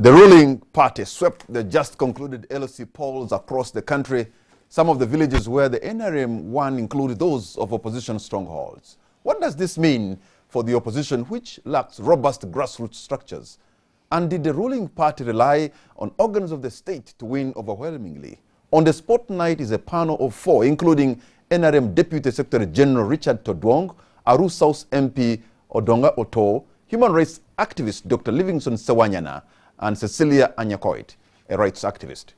The ruling party swept the just concluded LC polls across the country. Some of the villages where the NRM won include those of opposition strongholds. What does this mean for the opposition, which lacks robust grassroots structures? And did the ruling party rely on organs of the state to win overwhelmingly? On the spotlight is a panel of 4, including NRM Deputy Secretary General Richard Todwong, Aru South MP Odonga Oto, human rights activist Dr. Livingston Sewanyana, and Cecilia Anyakoit, a rights activist.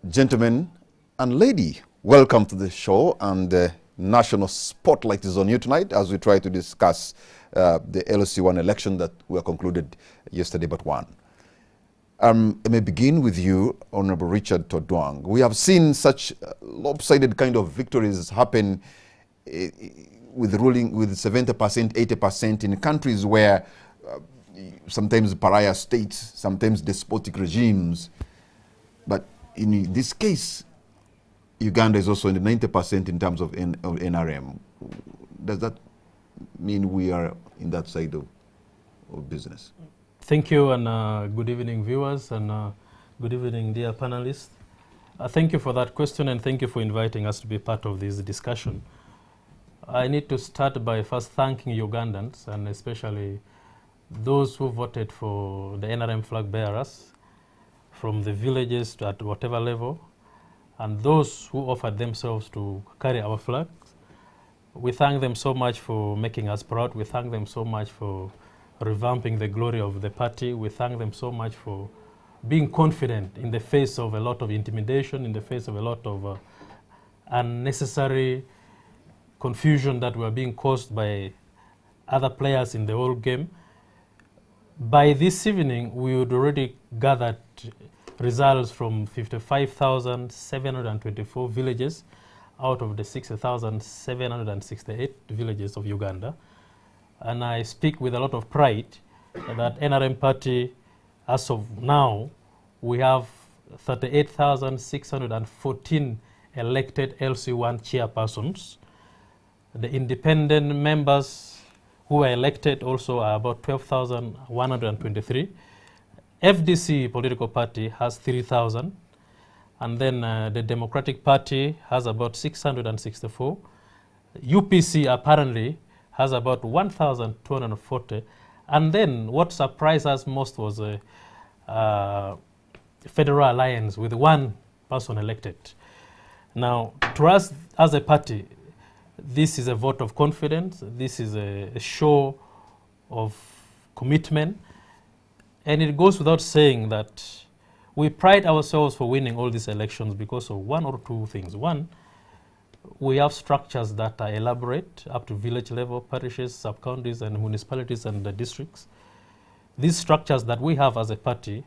Gentlemen and lady, welcome to the show, and the national spotlight is on you tonight as we try to discuss the LC1 election that were concluded yesterday but won. I may begin with you, Honorable Richard Todwong. We have seen such lopsided kind of victories happen with ruling with 70%, 80% in countries where sometimes pariah states, sometimes despotic regimes. But in this case, Uganda is also in the 90% in terms of NRM. Does that mean we are in that side of business? Thank you, and good evening, viewers, and good evening, dear panelists. Thank you for that question, and thank you for inviting us to be part of this discussion. I need to start by first thanking Ugandans, and especially those who voted for the NRM flag bearers, from the villages to at whatever level, and those who offered themselves to carry our flags. We thank them so much for making us proud. We thank them so much for revamping the glory of the party. We thank them so much for being confident in the face of a lot of intimidation, in the face of a lot of unnecessary confusion that were being caused by other players in the whole game. By this evening, we would already gathered results from 55,724 villages out of the 60,768 villages of Uganda. And I speak with a lot of pride that NRM party, as of now, we have 38,614 elected LC1 chairpersons. The independent members who were elected also are about 12,123. FDC political party has 3,000, and then the Democratic Party has about 664. UPC apparently has about 1,240. And then what surprised us most was a Federal Alliance with one person elected. Now, to us as a party, this is a vote of confidence. This is a show of commitment. And it goes without saying that we pride ourselves for winning all these elections because of one or two things. One, we have structures that are elaborate up to village level, parishes, sub-counties, and municipalities and the districts. These structures that we have as a party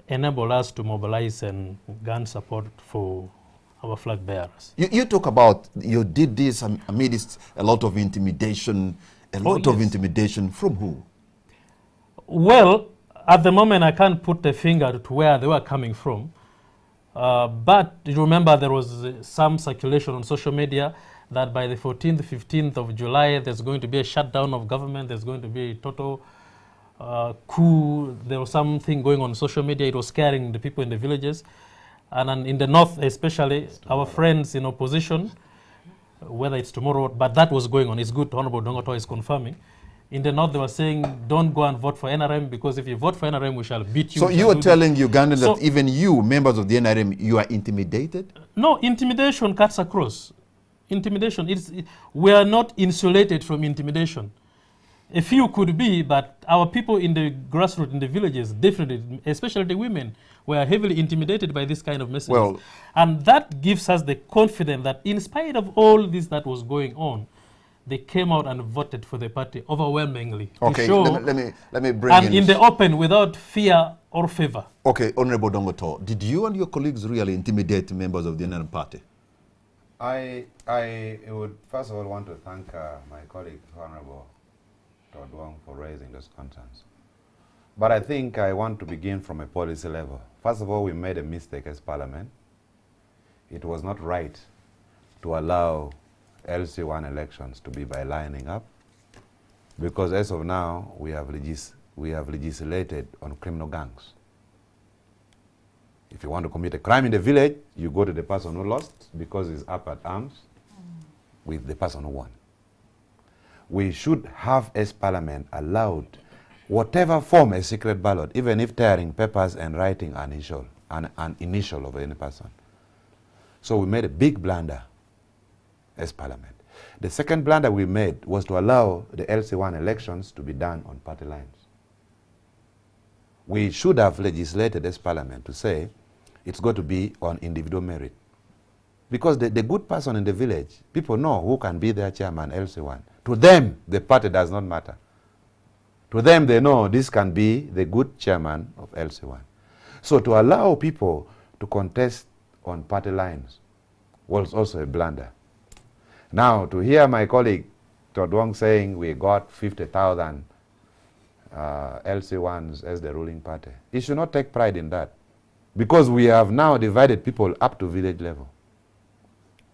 enable us to mobilize and gain support for our flag bearers. You talk about you did this amidst a lot of intimidation, intimidation from who? Well, at the moment, I can't put the finger to where they were coming from. But you remember there was some circulation on social media that by the 14th, 15th of July, there's going to be a shutdown of government. There's going to be a total coup. There was something going on social media. It was scaring the people in the villages. And in the north, especially, our friends in opposition, whether it's tomorrow, but that was going on. It's good, Honorable Dongoto is confirming. In the north, they were saying, don't go and vote for NRM, because if you vote for NRM, we shall beat you. So you are telling Ugandans that even you, members of the NRM, you are intimidated? No, intimidation cuts across. Intimidation, we are not insulated from intimidation. A few could be, but our people in the grassroots, in the villages, definitely, especially the women, were heavily intimidated by this kind of message. Well, and that gives us the confidence that in spite of all this that was going on, they came out and voted for the party overwhelmingly. Okay, let me bring and in the open, without fear or favor. Okay, Honorable Dongoto, did you and your colleagues really intimidate members of the NRM party? I would first of all want to thank my colleague, Honorable Odwong for raising those concerns. But I think I want to begin from a policy level. First of all, we made a mistake as Parliament. It was not right to allow LC1 elections to be by lining up, because as of now, we have legislated on criminal gangs. If you want to commit a crime in the village, you go to the person who lost because he's up at arms with the person who won. We should have, as Parliament, allowed whatever form a secret ballot, even if tearing papers and writing an initial of any person. So we made a big blunder as Parliament. The second blunder we made was to allow the LC1 elections to be done on party lines. We should have legislated as Parliament to say it's got to be on individual merit. Because the good person in the village, people know who can be their chairman, LC1. To them, the party does not matter. To them, they know this can be the good chairman of LC1. So to allow people to contest on party lines was also a blunder. Now, to hear my colleague Odwong saying we got 50,000 LC1s as the ruling party, he should not take pride in that, because we have now divided people up to village level,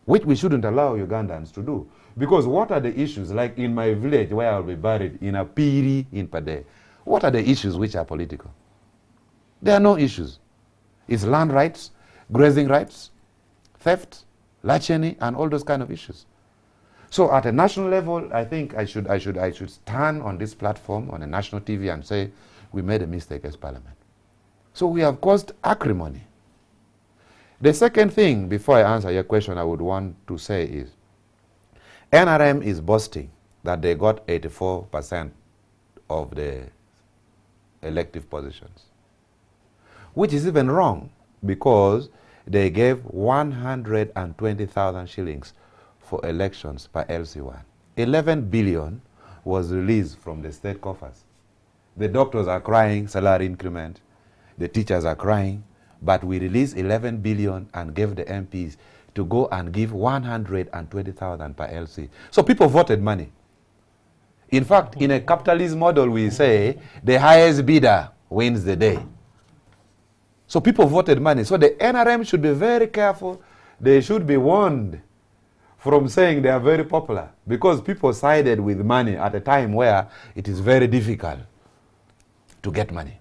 which we shouldn't allow Ugandans to do. Because what are the issues, like in my village where I'll be buried, in a Piri, in Pade, what are the issues which are political? There are no issues. It's land rights, grazing rights, theft, larceny, and all those kind of issues. So at a national level, I think I should stand on this platform on a national TV and say we made a mistake as Parliament. So we have caused acrimony. The second thing, before I answer your question, I would want to say is NRM is boasting that they got 84% of the elective positions, which is even wrong, because they gave 120,000 shillings for elections per LC1. 11 billion was released from the state coffers. The doctors are crying, salary increment. The teachers are crying. But we released 11 billion and gave the MPs to go and give 120,000 per LC. So people voted money. In fact, in a capitalist model, we say the highest bidder wins the day. So people voted money. So the NRM should be very careful. They should be warned from saying they are very popular, because people sided with money at a time where it is very difficult to get money.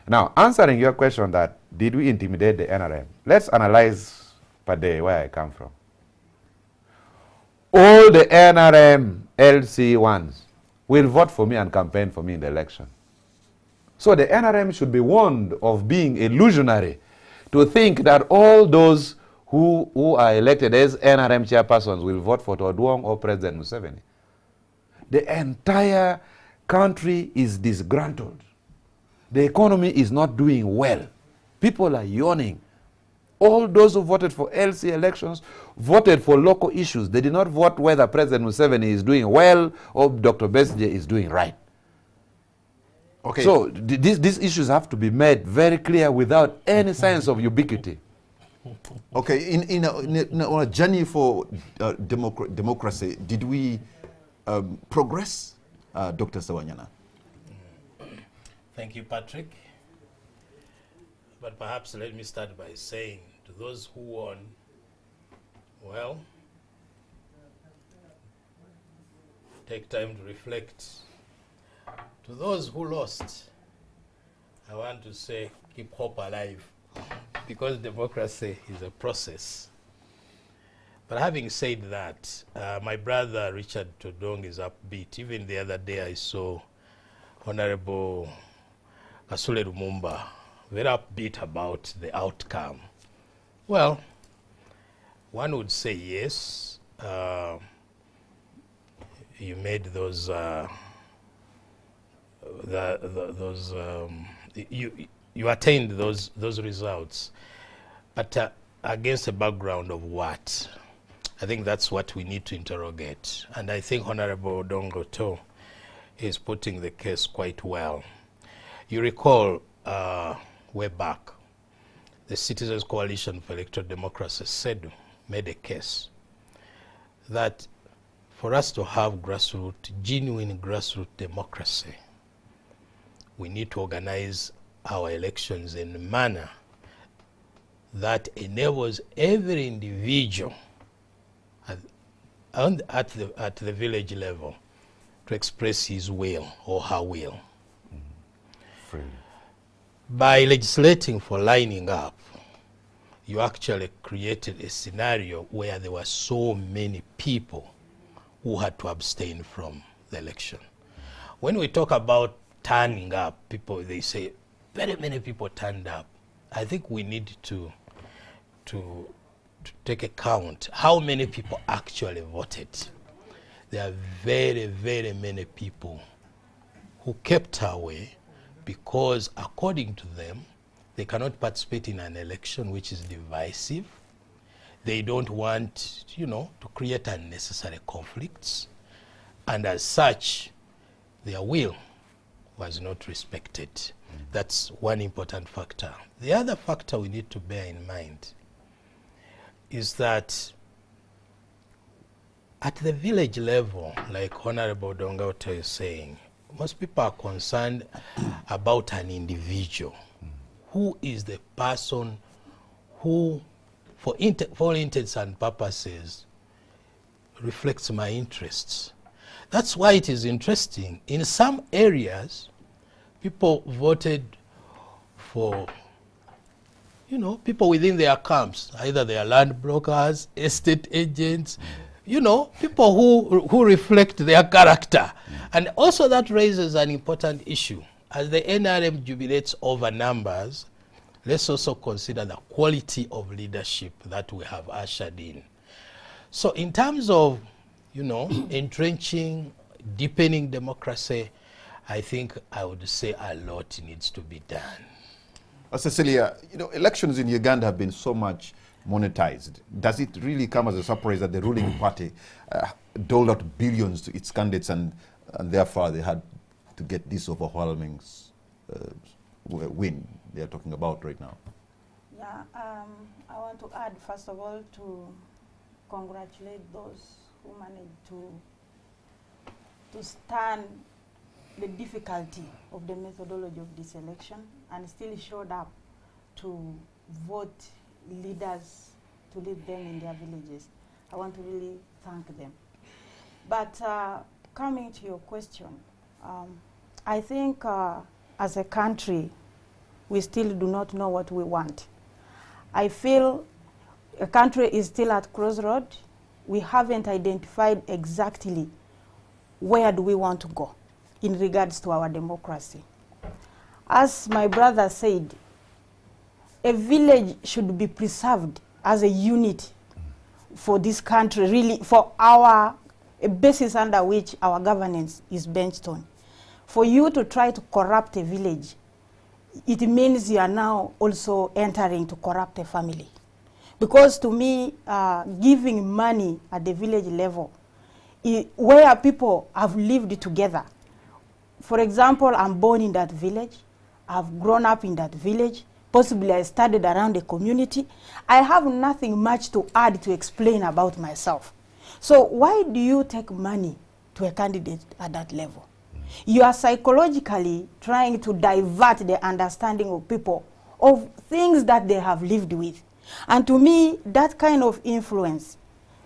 Now, answering your question that did we intimidate the NRM, let's analyze Pade, where I come from. All the NRM LC1s will vote for me and campaign for me in the election. So the NRM should be warned of being illusionary to think that all those who are elected as NRM chairpersons will vote for Odwong or President Museveni. The entire country is disgruntled. The economy is not doing well. People are yawning. All those who voted for LC elections voted for local issues. They did not vote whether President Museveni is doing well or Dr. Besigye is doing right. Okay. So these issues have to be made very clear without any sense of ubiquity. Okay, on a journey for democracy, did we progress, Dr. Sawanyana? Thank you, Patrick. But perhaps let me start by saying to those who won, well, take time to reflect. To those who lost, I want to say keep hope alive, because democracy is a process. But having said that, my brother Richard Odwong is upbeat. Even the other day I saw Honorable Kasule Lumumba very upbeat about the outcome. Well, one would say yes, you made those you attained those results, but against a background of what? I think that's what we need to interrogate, and I think Honorable Dongoto is putting the case quite well. You recall way back, the Citizens Coalition for Electoral Democracy made a case that for us to have genuine grassroots democracy, we need to organize our elections in a manner that enables every individual at the village level to express his will or her will. Freely. By legislating for lining up, you actually created a scenario where there were so many people who had to abstain from the election. When we talk about turning up, people, they say very many people turned up. I think we need to take account how many people actually voted. There are very, very many people who kept away because, according to them, they cannot participate in an election which is divisive. They don't want, to create unnecessary conflicts. And as such, their will was not respected. That's one important factor. The other factor we need to bear in mind is that at the village level, like Honorable Dongaoto is saying, most people are concerned about an individual. Who is the person who, for all intents and purposes, reflects my interests? That's why it is interesting. In some areas, people voted for, people within their camps. Either they are land brokers, estate agents, people who reflect their character. And also that raises an important issue. As the NRM jubilates over numbers, let's also consider the quality of leadership that we have ushered in. So in terms of, entrenching, deepening democracy, I think I would say a lot needs to be done. Cecilia, elections in Uganda have been so much monetized. Does it really come as a surprise that the ruling party doled out billions to its candidates and therefore they had to get this overwhelming win they are talking about right now? Yeah, I want to add, first of all, to congratulate those who managed to stand the difficulty of the methodology of this election and still showed up to vote leaders to lead them in their villages. I want to really thank them. But coming to your question, I think as a country, we still do not know what we want. I feel a country is still at crossroads. We haven't identified exactly where do we want to go in regards to our democracy. As my brother said, a village should be preserved as a unit for this country, really for a basis under which our governance is based on. For you to try to corrupt a village, it means you are now also entering to corrupt a family. Because to me, giving money at the village level, where people have lived together. For example, I'm born in that village, I've grown up in that village, possibly I studied around the community. I have nothing much to add to explain about myself. So why do you take money to a candidate at that level? You are psychologically trying to divert the understanding of people of things that they have lived with. And to me, that kind of influence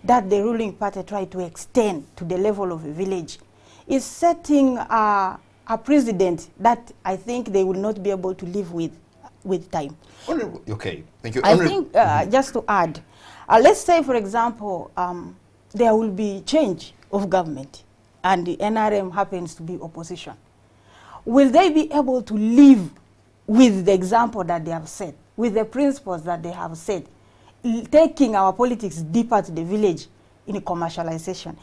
that the ruling party tried to extend to the level of a village is setting a precedent that I think they will not be able to live with time. Okay, thank you. I think, just to add, let's say, for example, there will be change of government and the NRM happens to be opposition. Will they be able to live with the example that they have set, with the principles that they have set, taking our politics deeper to the village in commercialization?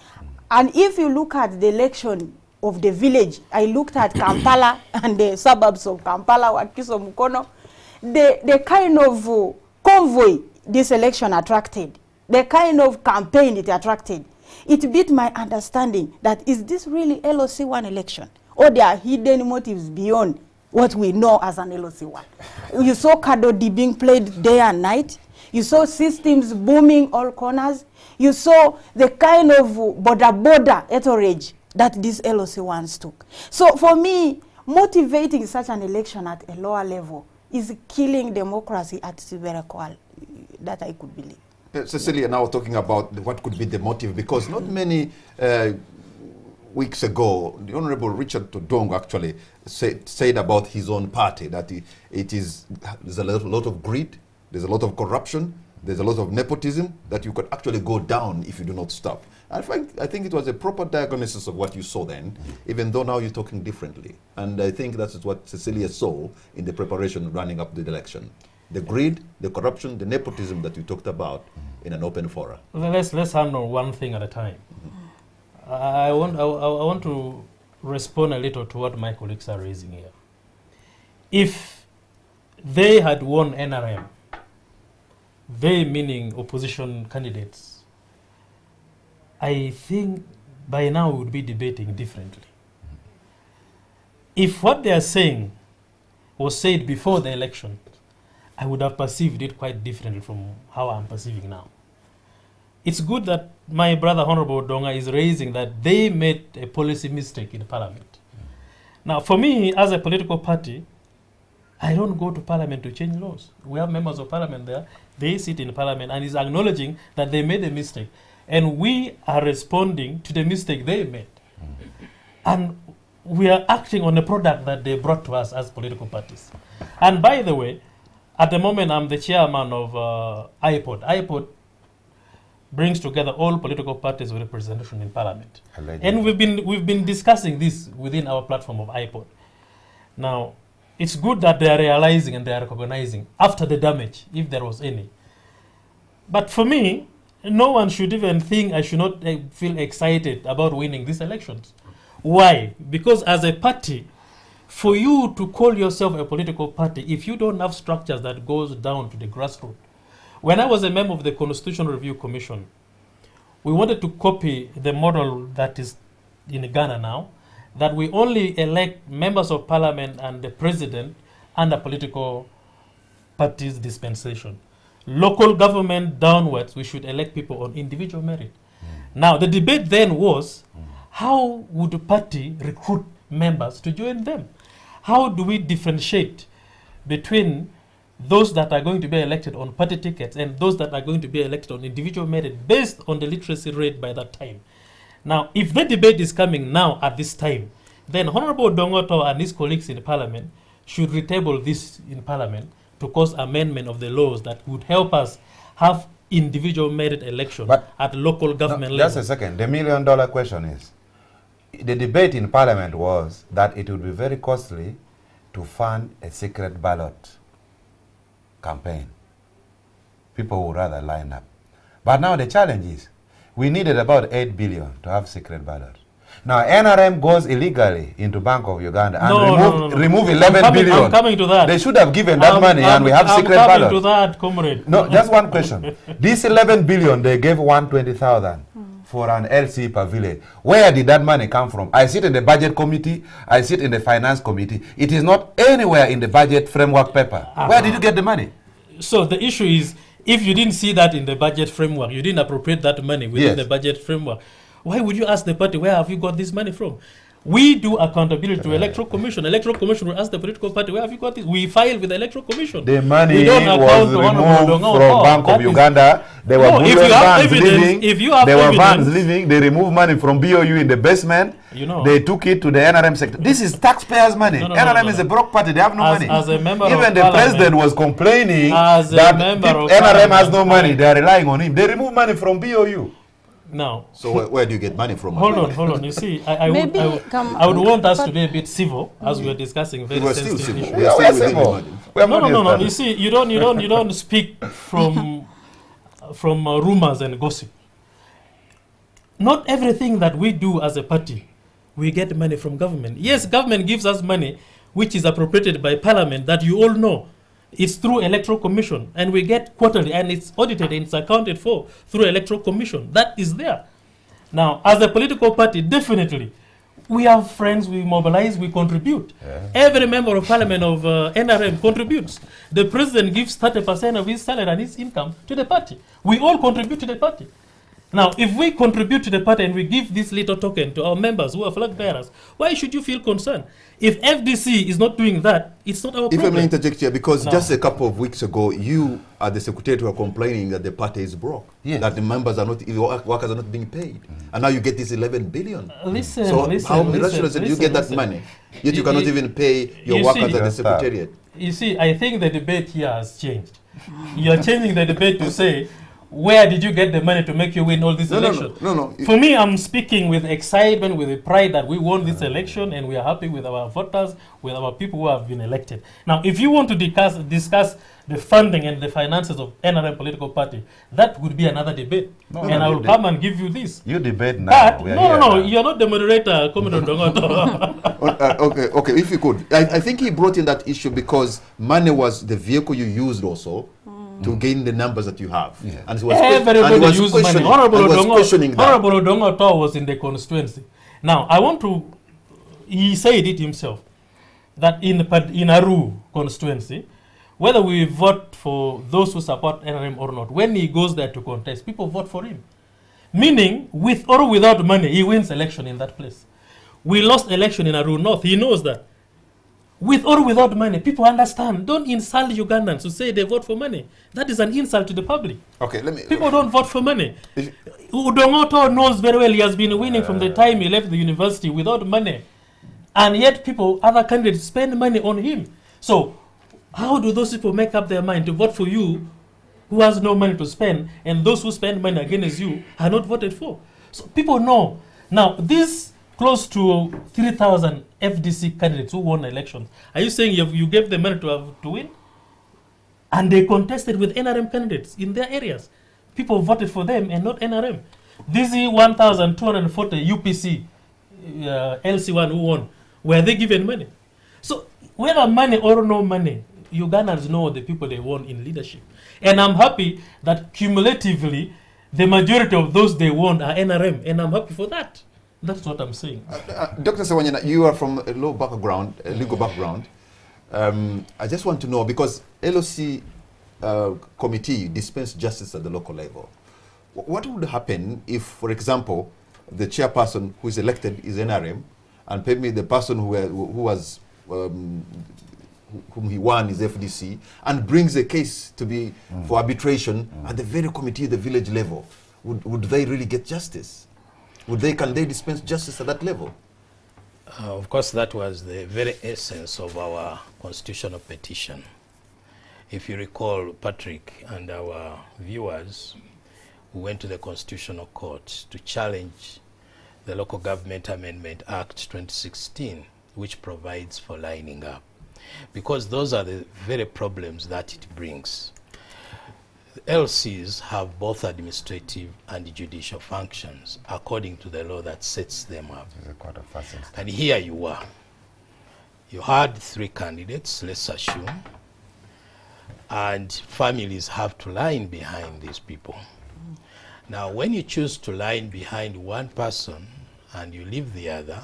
And if you look at the election of the village, I looked at Kampala and the suburbs of Kampala, Wakiso, Mukono, the kind of convoy this election attracted, the kind of campaign it attracted, it beat my understanding that is this really LOC1 election? Or there are hidden motives beyond what we know as an LOC1? You saw Kadodi being played day and night. You saw systems booming all corners. You saw the kind of border outrage that this LOC once took. So for me, motivating such an election at a lower level is killing democracy at Civic that I could believe. Cecilia, now talking about what could be the motive, because not many weeks ago, the Honorable Richard Todong actually said about his own party that there's a lot of greed, there's a lot of corruption, there's a lot of nepotism, that you could actually go down if you do not stop. I think it was a proper diagnosis of what you saw then, even though now you're talking differently. And I think that's what Cecilia saw in the preparation running up to the election. The greed, the corruption, the nepotism that you talked about in an open forum. Let's handle one thing at a time. I want to respond a little to what my colleagues are raising here. If they had won NRM, they meaning opposition candidates, I think by now we would be debating differently. If what they are saying was said before the election, I would have perceived it quite differently from how I'm perceiving now. It's good that my brother Honorable Donga is raising that they made a policy mistake in Parliament. Now, for me, as a political party, I don't go to Parliament to change laws. We have members of Parliament there. They sit in Parliament and is acknowledging that they made a mistake. And we are responding to the mistake they made. And we are acting on the product that they brought to us as political parties. And by the way, at the moment, I'm the chairman of IPOD. IPOD brings together all political parties with representation in Parliament. And we've been discussing this within our platform of IPOD. Now, it's good that they are realizing and they are recognizing after the damage, if there was any. But for me, no one should even think I should not feel excited about winning these elections. Why? Because as a party, for you to call yourself a political party, if you don't have structures that goes down to the grassroots. When I was a member of the Constitutional Review Commission, we wanted to copy the model that is in Ghana now, that we only elect members of parliament and the president under political parties dispensation. Local government downwards, we should elect people on individual merit. Now, the debate then was, how would the party recruit members to join them? How do we differentiate between those that are going to be elected on party tickets and those that are going to be elected on individual merit based on the literacy rate by that time? Now, if the debate is coming now at this time, then Honorable Dongoto and his colleagues in the Parliament should retable this in Parliament to cause amendment of the laws that would help us have individual merit election at local government level. Just a second. The million-dollar question is, the debate in Parliament was that it would be very costly to fund a secret ballot campaign. People would rather line up. But now the challenge is, we needed about 8 billion to have secret ballot. Now NRM goes illegally into Bank of Uganda and remove 11 billion. I'm coming to that. They should have given that money and we have secret ballot. I'm coming to that, comrade. No, just one question. This 11 billion, they gave 120,000 for an LC per village. Where did that money come from? I sit in the budget committee, I sit in the finance committee. It is not anywhere in the budget framework paper. Where did you get the money? So the issue is, if you didn't see that in the budget framework, you didn't appropriate that money within the budget framework, why would you ask the party, where have you got this money from? We do accountability to Electoral Commission. Electoral Commission will ask the political party, where have you got this? We file with the Electoral Commission. The money was removed from Bank of Uganda. There were vans living. There were vans living. They removed money from BOU in the basement. They took it to the NRM sector. This is taxpayers' money. NRM is a broke party. They have no money. Even the president was complaining that NRM has no money. They are relying on him. They remove money from BOU. Now, so where do you get money from? Hold on. You see, I would want us to be a bit civil as we are discussing very sensitive issues. We are civil. No. You see, you don't speak from rumors and gossip. Not everything that we do as a party, we get money from government. Yes, government gives us money, which is appropriated by Parliament, that you all know. It's through Electoral Commission, and we get quarterly, and it's audited and it's accounted for through Electoral Commission. That is there. Now, as a political party, definitely, We have friends, we mobilize, we contribute. Every member of parliament of NRM contributes. The president gives 30% of his salary and his income to the party. We all contribute to the party. Now, if we contribute to the party and we give this little token to our members who are flag bearers, why should you feel concerned? If FDC is not doing that, it's not our problem. If I may interject here, because just a couple of weeks ago, you at the secretariat were complaining that the party is broke, that the members are not, the workers are not being paid, and now you get this 11 billion. Listen, so listen, how listen, do you get that money? Yet you cannot even pay your workers at the secretariat. You see, I think the debate here has changed. You're changing the debate to say, where did you get the money to make you win all this election? No. For me, I'm speaking with excitement, with the pride that we won this election and we are happy with our voters, with our people who have been elected. Now, if you want to discuss the funding and the finances of NRM political party, that would be another debate. And I will come and give you this. You debate now. But no, you're not the moderator, Commodore Dongoto. Okay, if you could. I think he brought in that issue because money was the vehicle you used also to gain the numbers that you have. And he was everybody used money. Honorable Odongo Dongoto was in the constituency. Now, he said it himself, that in Aru constituency, whether we vote for those who support NRM or not, when he goes there to contest, people vote for him. Meaning, with or without money, he wins election in that place. We lost election in Aru North. He knows that. With or without money, people understand. Don't insult Ugandans who say they vote for money. That is an insult to the public. Okay, people don't vote for money. Udongoto knows very well he has been winning from the time he left the university without money. And yet other candidates spend money on him. So how do those people make up their mind to vote for you who has no money to spend, and those who spend money against you are not voted for? So people know. Now, this close to 3,000 FDC candidates who won elections, are you saying you gave them money to win? And they contested with NRM candidates in their areas. People voted for them and not NRM. These 1,240 UPC LC1 who won, were they given money? So whether money or no money, Ugandans know the people they won in leadership. And I'm happy that cumulatively, the majority of those they won are NRM, and I'm happy for that. That's what I'm saying. Dr. Sewanyana, you are from a legal background. I just want to know, because LOC committee dispense justice at the local level. What would happen if, for example, the chairperson who is elected is NRM, and maybe the person whom he won is FDC, and brings a case to be for arbitration at the very committee, the village level? Would they really get justice? Can they dispense justice at that level? Of course, that was the very essence of our constitutional petition. If you recall, Patrick and our viewers, we went to the Constitutional Court to challenge the Local Government Amendment Act 2016, which provides for lining up. Because those are the very problems that it brings. LCs have both administrative and judicial functions according to the law that sets them up. And here you are. You had 3 candidates, let's assume, and families have to line behind these people. Now, when you choose to line behind one person and you leave the other,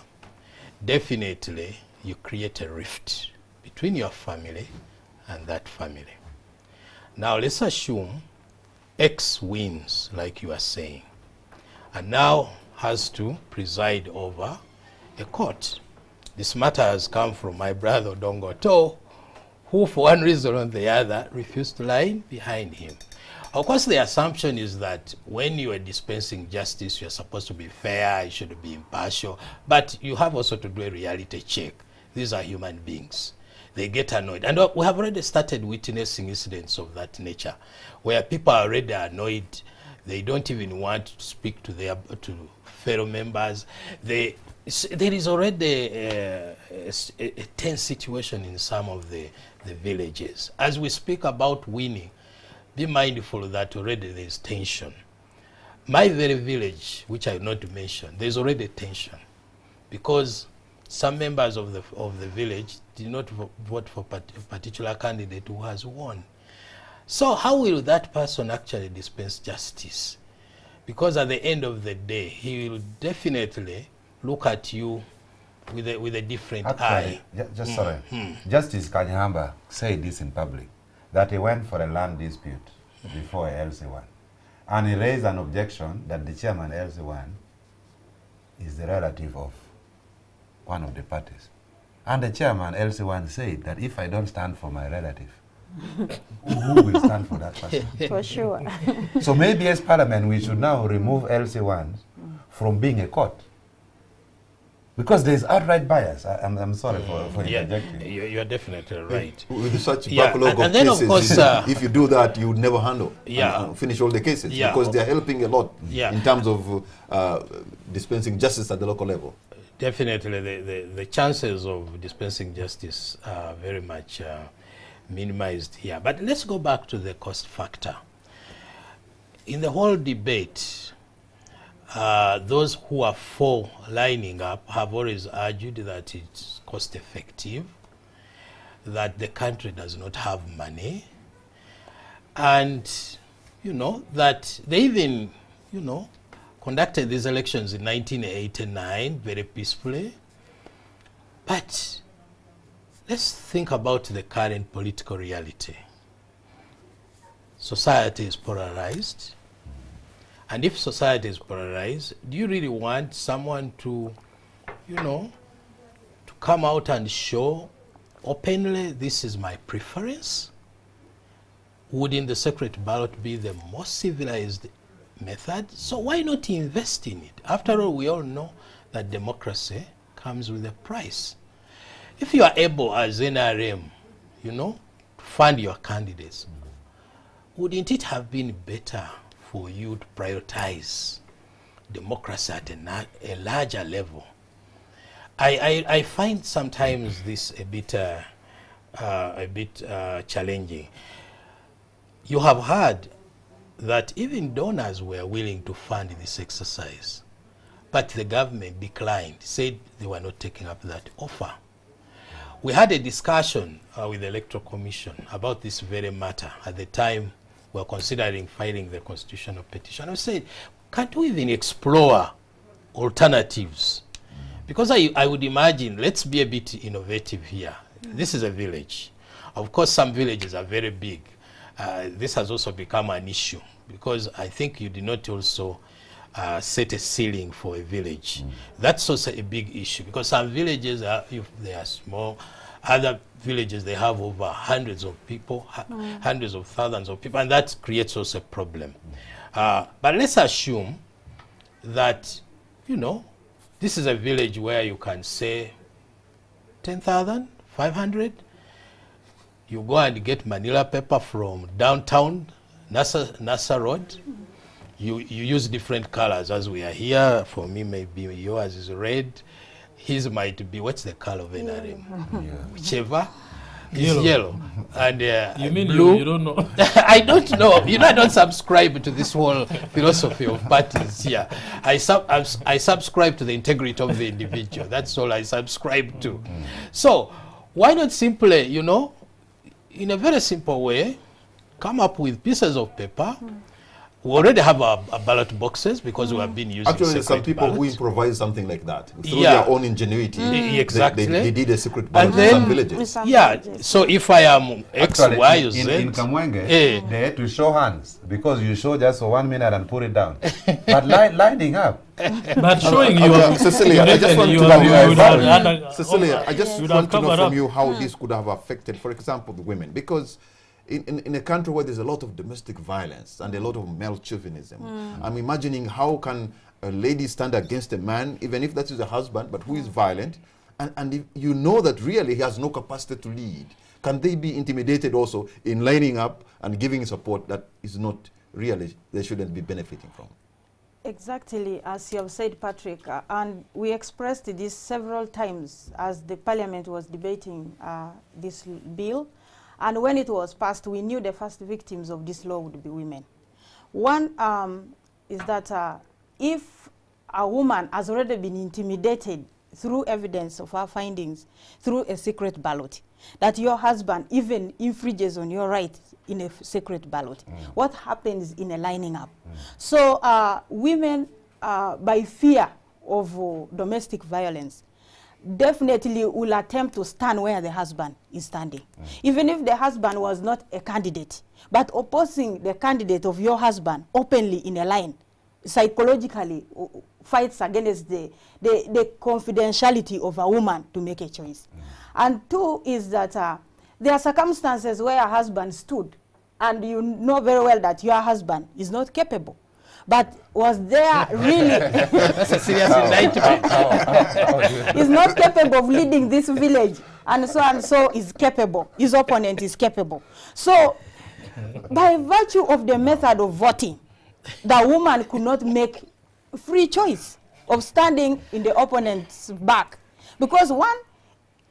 definitely you create a rift between your family and that family. Now, let's assume X wins, like you are saying, and now has to preside over a court. This matter has come from my brother Dongoto, who for one reason or the other refused to line behind him. Of course, the assumption is that when you are dispensing justice, you are supposed to be fair, you should be impartial, but you have also to do a reality check. These are human beings. They get annoyed. And we have already started witnessing incidents of that nature, where people are already annoyed. They don't even want to speak to their fellow members. There is already a tense situation in some of the villages. As we speak about winning, be mindful that already there is tension. My very village, which I will not mention, there is already tension, because some members of the village did not vote for a particular candidate who has won. So how will that person actually dispense justice? Because at the end of the day, he will definitely look at you with a different Actually, eye. just sorry. Justice Kanyahamba said this in public, that he went for a land dispute before LC1. And he raised an objection that the chairman LC1 is the relative of one of the parties. And the chairman LC1 said that if I don't stand for my relative, who will stand for that person? For sure. So maybe as parliament we should now remove LC1 from being a court. Because there is outright bias. I'm sorry for interjecting. You're definitely right. With such backlog of then cases, of course, if you do that, you would never handle and finish all the cases because they're helping a lot in terms of dispensing justice at the local level. Definitely, the chances of dispensing justice are very much minimized here. But let's go back to the cost factor. In the whole debate, those who are for lining up have always argued that it's cost effective, that the country does not have money, and, that they even, conducted these elections in 1989 very peacefully. But let's think about the current political reality. Society is polarized. And if society is polarized, do you really want someone to, to come out and show openly, this is my preference? Wouldn't the secret ballot be the most civilized method? So why not invest in it? After all, we all know that democracy comes with a price. If you are able as NRM, to fund your candidates, wouldn't it have been better for you to prioritize democracy at a larger level? I find sometimes this a bit challenging. You have heard that even donors were willing to fund this exercise, but the government declined, said they were not taking up that offer. We had a discussion with the Electoral Commission about this very matter. At the time, we were considering filing the constitutional petition. I said, can't we even explore alternatives? Because I would imagine, let's be a bit innovative here. This is a village. Of course, some villages are very big. This has also become an issue because I think you did not also set a ceiling for a village. That's also a big issue because some villages, if they are small, other villages, they have over hundreds of people, hundreds of thousands of people, and that creates also a problem. But let's assume that, this is a village where you can say 10,000, 500. You go and get Manila paper from downtown, Nasa Road. You use different colors as we are here. For me, maybe yours is red. His might be, what's the color of NRM? Whichever. It's yellow. And you mean blue. You don't know? I don't know. I don't subscribe to this whole philosophy of parties here. I subscribe to the integrity of the individual. That's all I subscribe to. So why not simply, in a very simple way, come up with pieces of paper. We already have our ballot boxes because we have been using Actually, secret some people ballots. who improvise something like that. Through their own ingenuity, exactly. they did a secret ballot And in then- some villages. So if I am X, Actually, Y, in or Z, Kamwenge, Eh. they had to show hands because you show just for 1 minute and put it down. But lining up, But showing you Okay, Cecilia, I just want to know, Cecilia, I just would want have to know covered from up. you how this could have affected, for example, the women. Because in a country where there's a lot of domestic violence and a lot of male chauvinism, I'm imagining how can a lady stand against a man, even if that is a husband, but who is violent, and if you know that really he has no capacity to lead. Can they be intimidated also in lining up and giving support that is not really, they shouldn't be benefiting from? Exactly, as you have said, Patrick, and we expressed this several times as the Parliament was debating this bill. And when it was passed, we knew the first victims of this law would be women. One is that if a woman has already been intimidated through evidence of her findings, through a secret ballot, that your husband even infringes on your right in a secret ballot, what happens in a lining up? So women, by fear of domestic violence, definitely will attempt to stand where the husband is standing. Even if the husband was not a candidate, but opposing the candidate of your husband openly in a line, psychologically fights against the confidentiality of a woman to make a choice. And two is that there are circumstances where a husband stood, and you know very well that your husband is not capable. But was there really... It's a serious indictment. He's not capable of leading this village, and so is capable. His opponent is capable. So, by virtue of the method of voting, the woman could not make free choice of standing in the opponent's back. Because one,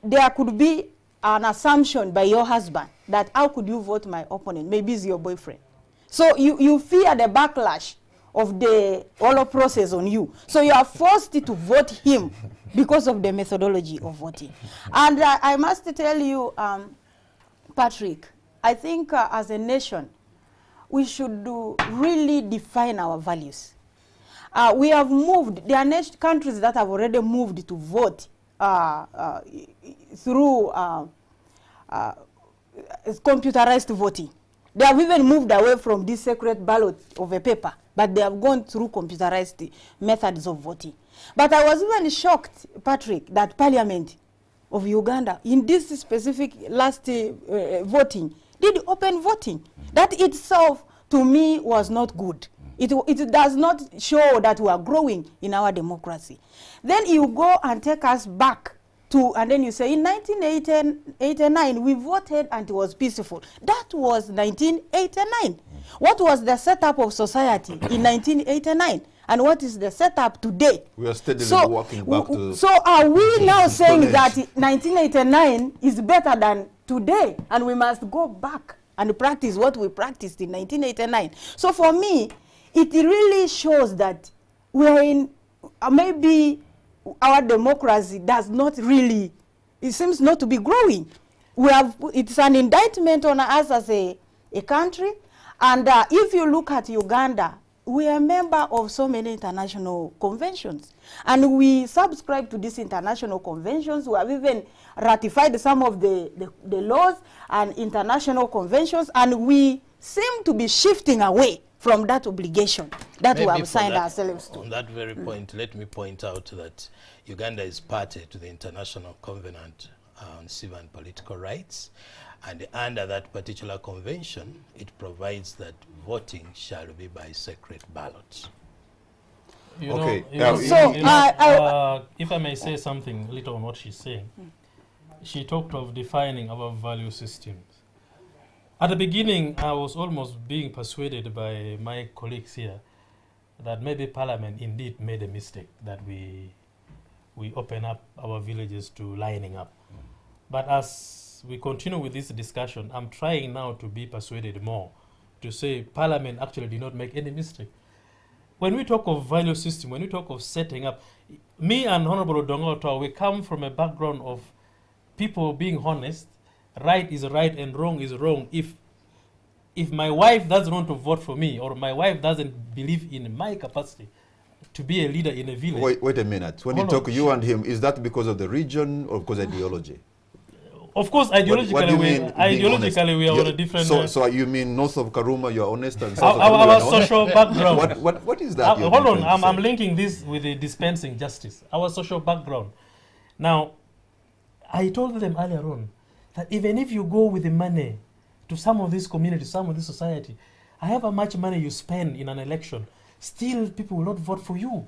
there could be an assumption by your husband that how could you vote my opponent? Maybe it's your boyfriend. So you fear the backlash of the whole process on you. So you are forced to vote him because of the methodology of voting. And I must tell you, Patrick, I think as a nation, we should really define our values. We have moved, there are countries that have already moved to vote through computerized voting. They have even moved away from this secret ballot of a paper, but they have gone through computerized methods of voting. But I was even shocked, Patrick, that Parliament of Uganda, in this specific last voting, did open voting. That itself, to me, was not good. It does not show that we are growing in our democracy. Then you go and take us back to, and then you say, in 1989, we voted and it was peaceful. That was 1989. What was the setup of society in 1989? And what is the setup today? We are steadily walking back to... So are we now saying that 1989 is better than today, and we must go back and practice what we practiced in 1989? So for me, it really shows that we're in, maybe our democracy does not really, it seems not to be growing. It's an indictment on us as a country. And if you look at Uganda, we are a member of so many international conventions. And we subscribe to these international conventions. We have even ratified some of the laws and international conventions. And we seem to be shifting away from that obligation that we have signed ourselves to. On that very point, let me point out that Uganda is party to the International Covenant on Civil and Political Rights. And under that particular convention, it provides that voting shall be by secret ballot. Okay. If I may say something a little on what she's saying, she talked of defining our value systems. At the beginning, I was almost being persuaded by my colleagues here that maybe Parliament indeed made a mistake, that we open up our villages to lining up. But as we continue with this discussion, I'm trying now to be persuaded more to say Parliament actually did not make any mistake. When we talk of value system, when we talk of setting up, me and Honorable Dongoto, we come from a background of people being honest. Right is right and wrong is wrong. If my wife doesn't want to vote for me, or my wife doesn't believe in my capacity to be a leader in a village... Wait a minute. When you talk you and him, is that because of the region or because of ideology? Of course, ideologically, we are on a different... So you mean north of Karuma, you're honest, and south of Karuma, our social background. What is that? Hold on, I'm linking this with the dispensing justice. Our social background. Now, I told them earlier on that even if you go with the money to some of these communities, some of this society, however much money you spend in an election, still people will not vote for you.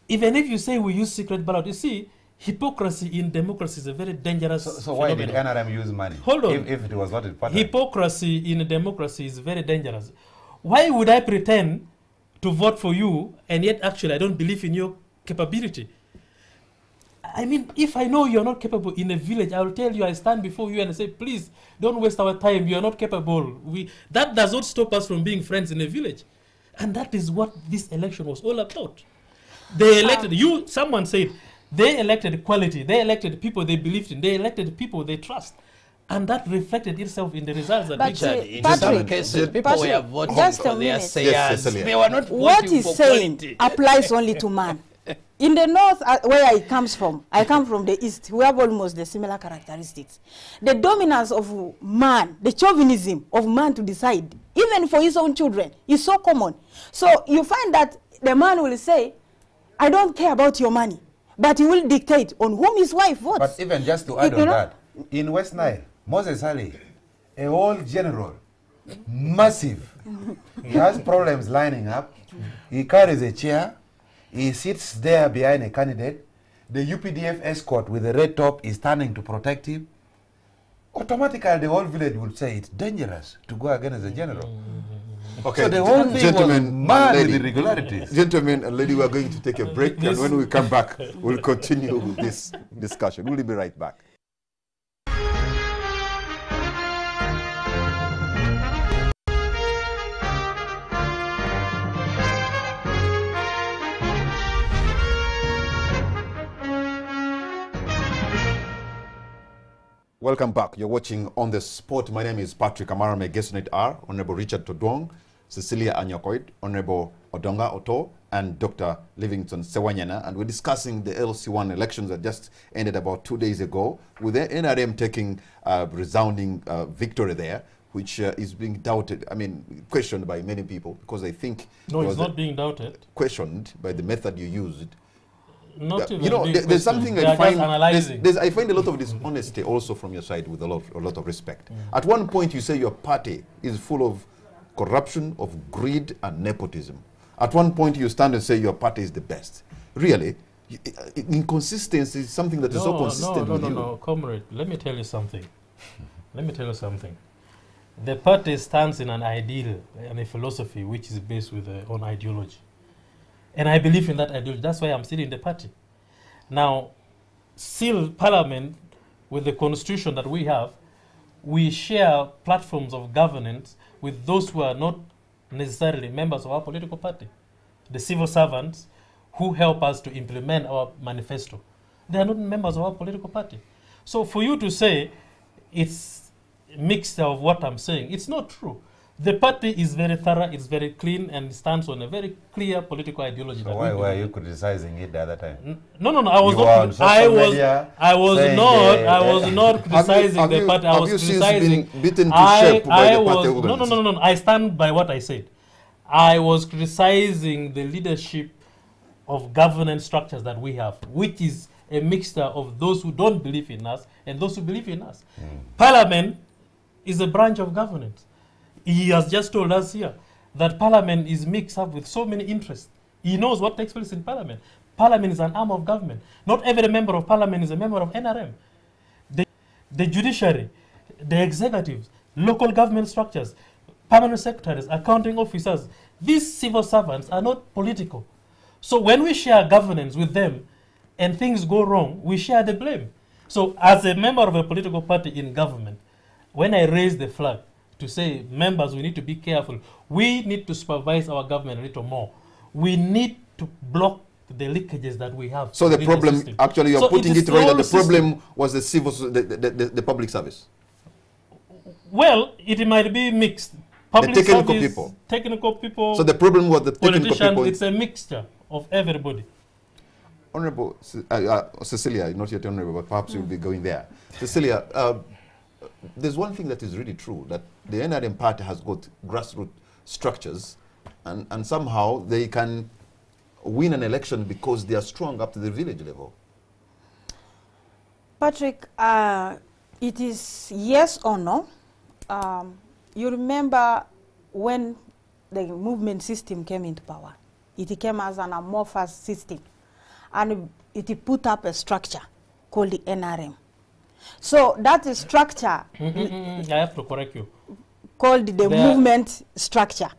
Even if you say we use secret ballot, you see, hypocrisy in democracy is a very dangerous So why did NRM use money? Hold on. If it was not important. Hypocrisy in democracy is very dangerous. Why would I pretend to vote for you and yet actually I don't believe in your capability? I mean, if I know you're not capable in a village, I will tell you, I stand before you and I say, please, don't waste our time. You are not capable. That does not stop us from being friends in a village. And that is what this election was all about. They elected, someone said, they elected quality. They elected people they believed in. They elected people they trust. And that reflected itself in the results that we got. In some cases, people were voting for their sayers. They were not voting what he's for saying quality. applies only to man. in the north, where I come from the east, we have almost the similar characteristics. The dominance of man, the chauvinism of man to decide, even for his own children, is so common. So you find that the man will say, I don't care about your money, but he will dictate on whom his wife votes. But even just to add on that, in West Nile, Moses Ali, a old general, massive, he has problems lining up, he carries a chair, he sits there behind a candidate, the UPDF escort with the red top is standing to protect him. Automatically the whole village will say it's dangerous to go against the general. Okay, So the whole thing was mad with irregularities. Gentlemen and lady, we are going to take a break, and when we come back, we'll continue with this discussion. We'll be right back. Welcome back. You're watching On the Spot. My name is Patrick Amara. My guest tonight are Honorable Richard Todong, Cecilia Anyakoid, Honorable Odonga Oto, and Dr. Livingston Sewanyana. And we're discussing the LC1 elections that just ended about 2 days ago, with the NRM taking a resounding victory there, which is being doubted, questioned by many people, because I think... No, it's not being doubted. Questioned by the method you used. Not even there's something they I find. analyzing. I find a lot of dishonesty also from your side, with a lot of respect. At one point, you say your party is full of corruption, of greed, and nepotism. At one point, you stand and say your party is the best. Really, inconsistency is something that is so consistent with you. No, comrade. Let me tell you something. The party stands in an ideal and a philosophy which is based on ideology. And I believe in that ideology. That's why I'm still in the party. Now, still Parliament, with the constitution that we have, we share platforms of governance with those who are not necessarily members of our political party. The civil servants who help us to implement our manifesto. They are not members of our political party. So for you to say it's a mixture of what I'm saying, it's not true. The party is very thorough, it's very clean, and stands on a very clear political ideology. So why were you criticizing it the other time? No, I was not. I was not criticizing the party. I was criticizing. Beaten to shape by the party organization? No. I stand by what I said. I was criticizing the leadership of governance structures that we have, which is a mixture of those who don't believe in us and those who believe in us. Parliament is a branch of governance. He has just told us here that Parliament is mixed up with so many interests. He knows what takes place in Parliament. Parliament is an arm of government. Not every member of Parliament is a member of NRM. The judiciary, the executives, local government structures, permanent secretaries, accounting officers, these civil servants are not political. So when we share governance with them and things go wrong, we share the blame. So as a member of a political party in government, when I raise the flag, to say, members, we need to be careful. We need to supervise our government a little more. We need to block the leakages that we have. So the problem, actually, you're putting it right, that the problem was the civil, the public service. Well, it might be mixed. Public the technical service, people. Technical people. So the problem was the technical people. It's a mixture of everybody. Honorable Cecilia, not yet honorable, but perhaps you'll be going there. Cecilia, there's one thing that is really true, that the NRM party has got grassroots structures, and somehow they can win an election because they are strong up to the village level. Patrick, it is yes or no. You remember when the movement system came into power, it came as an amorphous system, and it put up a structure called the NRM. So that is structure. I have to correct you. Called the movement structure.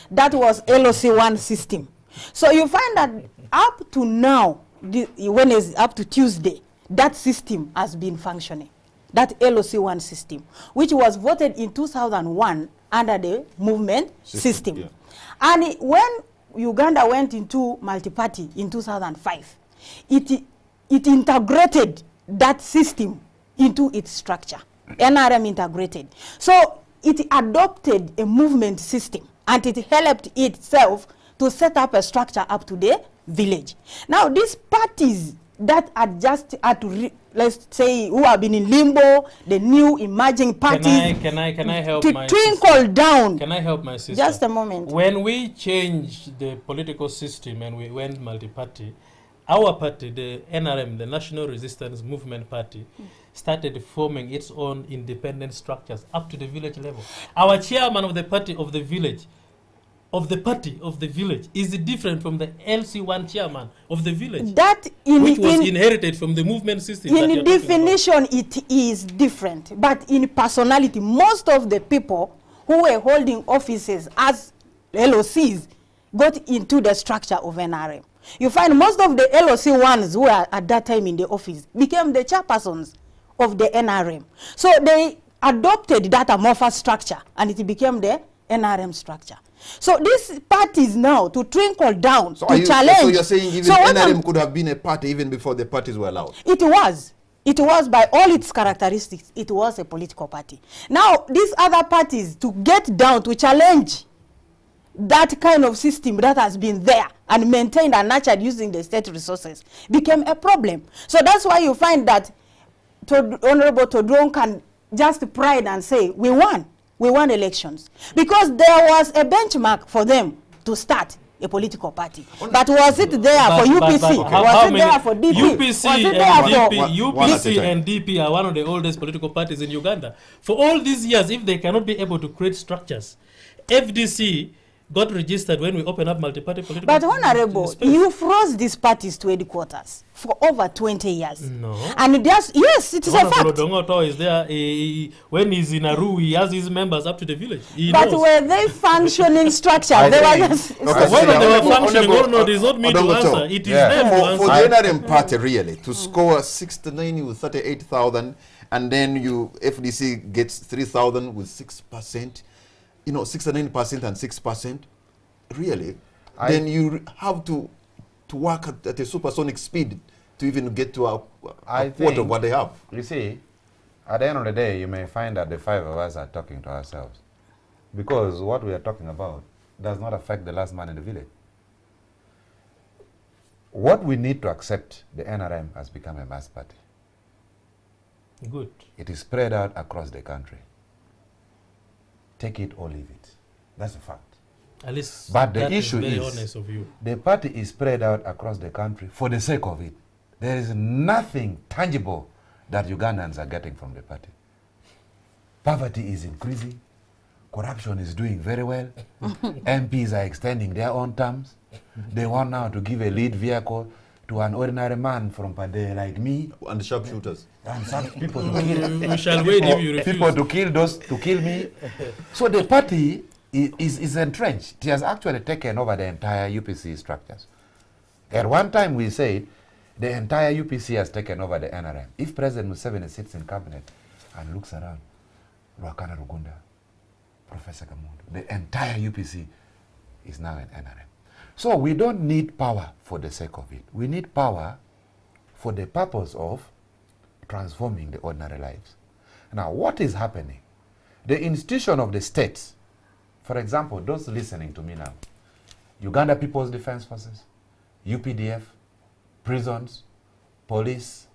That was LOC1 system. So you find that up to now, when it's up to Tuesday, that system has been functioning. That LOC1 system, which was voted in 2001 under the movement system. Yeah. And when Uganda went into multi-party in 2005, it integrated that system into its structure. NRM integrated. So it adopted a movement system, and it helped itself to set up a structure up to the village. Now, these parties that are just let's say, who have been in limbo, the new emerging parties. Can I help to my twinkle sister? down? Can I help my sister? Just a moment. When we changed the political system and we went multi-party, our party, the NRM, the National Resistance Movement Party, started forming its own independent structures up to the village level. Our chairman of the party of the village, is different from the LC1 chairman of the village, which was inherited from the movement system. In definition, it is different, but in personality, most of the people who were holding offices as LOCs got into the structure of NRM. You find most of the LOC ones who were at that time in the office became the chairpersons of the NRM. So they adopted that amorphous structure and it became the NRM structure. So these parties now to trickle down, to challenge. So you're saying even NRM could have been a party even before the parties were allowed? It was. It was, by all its characteristics, it was a political party. Now, these other parties, to get down, to challenge that kind of system that has been there and maintained and nurtured using the state resources, became a problem. So that's why you find that Honorable Todron can just pride and say, we won elections. Because there was a benchmark for them to start a political party. But was it there for UPC? Was it there for DP? UPC and DP are one of the oldest political parties in Uganda. For all these years, if they cannot be able to create structures, FDC got registered when we opened up multi-party political. But Honorable, you froze these parties to headquarters for over 20 years. No. And yes, it is a fact. Dongoto is there. When he's in Aru, he has his members up to the village. But were they functioning structures? They were just... Whether they were functioning or not is not me to answer. It is them to answer. For the NRM party, really, to score 69 with 38,000, and then FDC gets 3,000 with 6%, 69% and 6%, really, then you have to work at a supersonic speed to even get to a quarter of what they have. You see, at the end of the day, you may find that the five of us are talking to ourselves. Because what we are talking about does not affect the last man in the village. What we need to accept, the NRM has become a mass party. Good. It is spread out across the country. Take it or leave it. That's a fact. At least but the issue is, honest of you. The party is spread out across the country for the sake of it. There is nothing tangible that Ugandans are getting from the party. Poverty is increasing. Corruption is doing very well. MPs are extending their own terms. They want now to give a lead vehicle to an ordinary man from Pade like me. And sharpshooters. And people to kill. We shall wait if you refuse. People to kill me. So the party is entrenched. It has actually taken over the entire UPC structures. At one time we said the entire UPC has taken over the NRM. If President Museveni sits in cabinet and looks around, Rwakana Rugunda, Professor Kamundu, the entire UPC is now an NRM. So we don't need power for the sake of it. We need power for the purpose of transforming the ordinary lives. Now, what is happening? The institution of the state, for example, those listening to me now, Uganda People's Defense Forces, UPDF, prisons, police,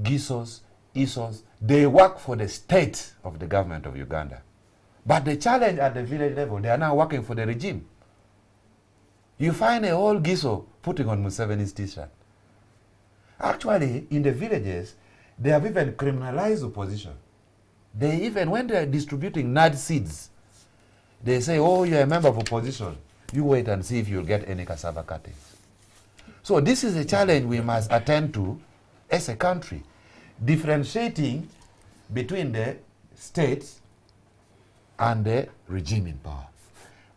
GISOs, ISOs, they work for the state of the government of Uganda. But the challenge at the village level, they are now working for the regime. You find a whole GISO putting on Museveni's t-shirt. Actually, in the villages, they have even criminalized opposition. They even, when they are distributing nut seeds, they say, oh, you're a member of opposition. You wait and see if you'll get any cassava cuttings. So this is a challenge we must attend to as a country, differentiating between the states and the regime in power.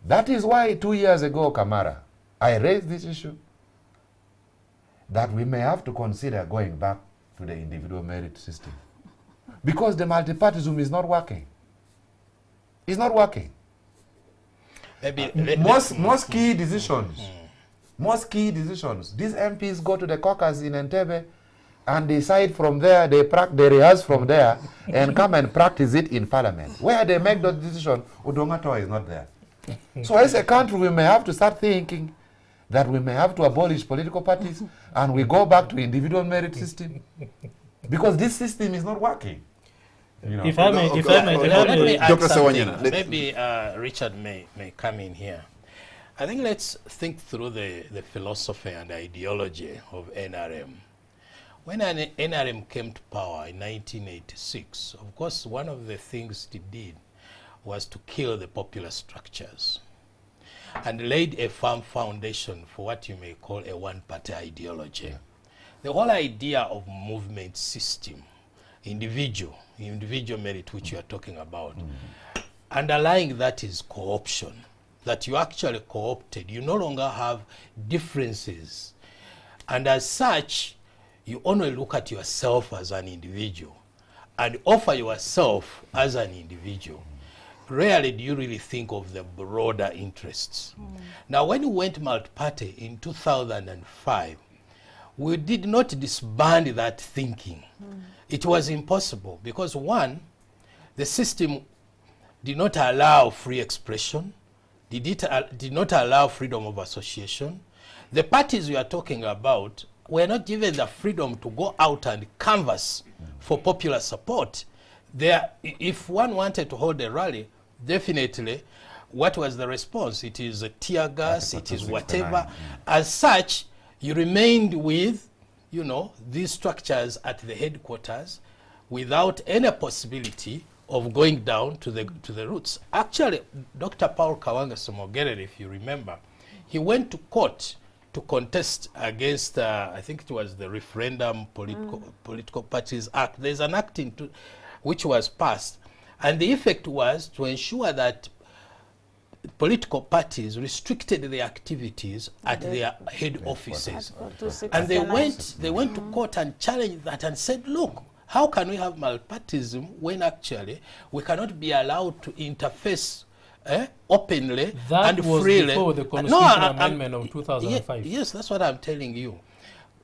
That is why 2 years ago, Kamara, I raised this issue that we may have to consider going back to the individual merit system. Because the multipartyism is not working. It's not working. Most key decisions, these MPs go to the caucus in Entebbe and decide from there, they rehearse from there and come and practice it in parliament. Where they make those decisions, Udongato is not there. So as a country, we may have to start thinking that we may have to abolish political parties and we go back to individual merit system? Because this system is not working. You know. If I may, Let me add Dr. something. Sawanyana, Maybe Richard may come in here. I think let's think through the philosophy and ideology of NRM. When NRM came to power in 1986, of course, one of the things it did was to kill the popular structures and laid a firm foundation for what you may call a one-party ideology. The whole idea of movement system, individual merit, which you are talking about, underlying that is co-option, that you actually co-opted. You no longer have differences. And as such, you only look at yourself as an individual and offer yourself as an individual. Rarely do you really think of the broader interests. Now, when we went multi-party in 2005, we did not disband that thinking. It was impossible because, one, the system did not allow free expression, did not allow freedom of association. The parties we are talking about were not given the freedom to go out and canvass for popular support. If one wanted to hold a rally, definitely, what was the response? It is a tear gas, it is whatever. As such, you remained with, you know, these structures at the headquarters without any possibility of going down to the roots. Actually, Dr. Paul Kawanga Somogerere, if you remember, he went to court to contest against, I think it was the Referendum Political Parties Act. There's an act which was passed, and the effect was to ensure that political parties restricted their activities at their head offices. And they went to court and challenged that and said, look, how can we have multipartyism when actually we cannot be allowed to interface openly and freely? That was before the Constitutional Amendment of 2005. Yes, that's what I'm telling you.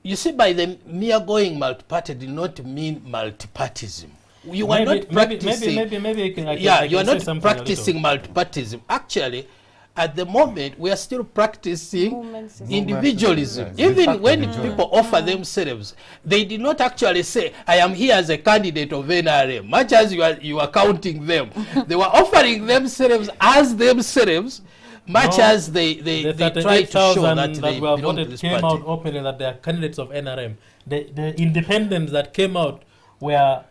You see, by the mere going multi-party did not mean multipartyism. You are not practicing. You are not practicing multipartyism. Actually, at the moment, we are still practicing individualism. Even when people offer themselves, they did not actually say, I am here as a candidate of NRM, much as you are counting them. They were offering themselves as themselves, much as they try to show that they belong to this came party. out openly that they are candidates of NRM. The independents that came out were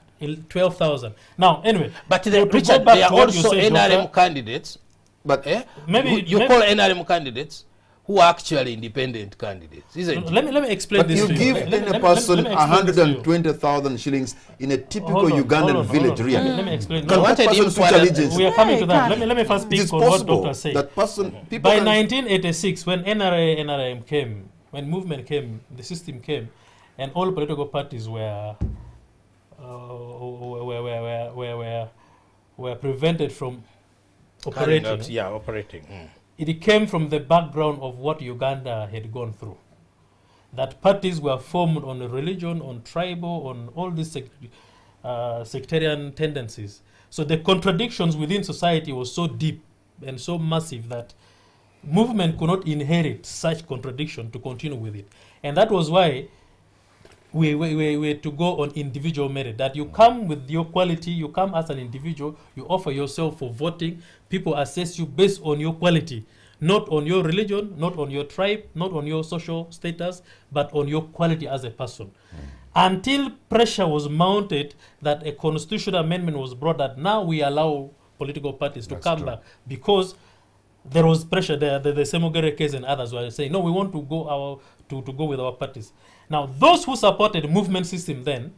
12,000. Now, anyway. But Richard, they are also NRM candidates. But maybe you call NRM candidates who are actually independent candidates, isn't it? Let me explain this to you. But you give any person 120,000 shillings in a typical Ugandan village, really. Let me explain. Can that person switch allegiance? We are coming to that. Let me first speak on what Dr. said. That person, by 1986, when NRM came, when movement came, the system came, and all political parties were prevented from operating. Operating. It came from the background of what Uganda had gone through. That parties were formed on religion, on tribal, on all these sectarian tendencies. So the contradictions within society was so deep and so massive that movement could not inherit such contradiction to continue with it. And that was why we were to go on individual merit, that you come with your quality, you come as an individual, you offer yourself for voting, people assess you based on your quality, not on your religion, not on your tribe, not on your social status, but on your quality as a person. Until pressure was mounted that a constitutional amendment was brought that now we allow political parties to come back, because there was pressure there. The Semogere case and others were saying, no, we want to go to go with our parties. Now, those who supported the movement system then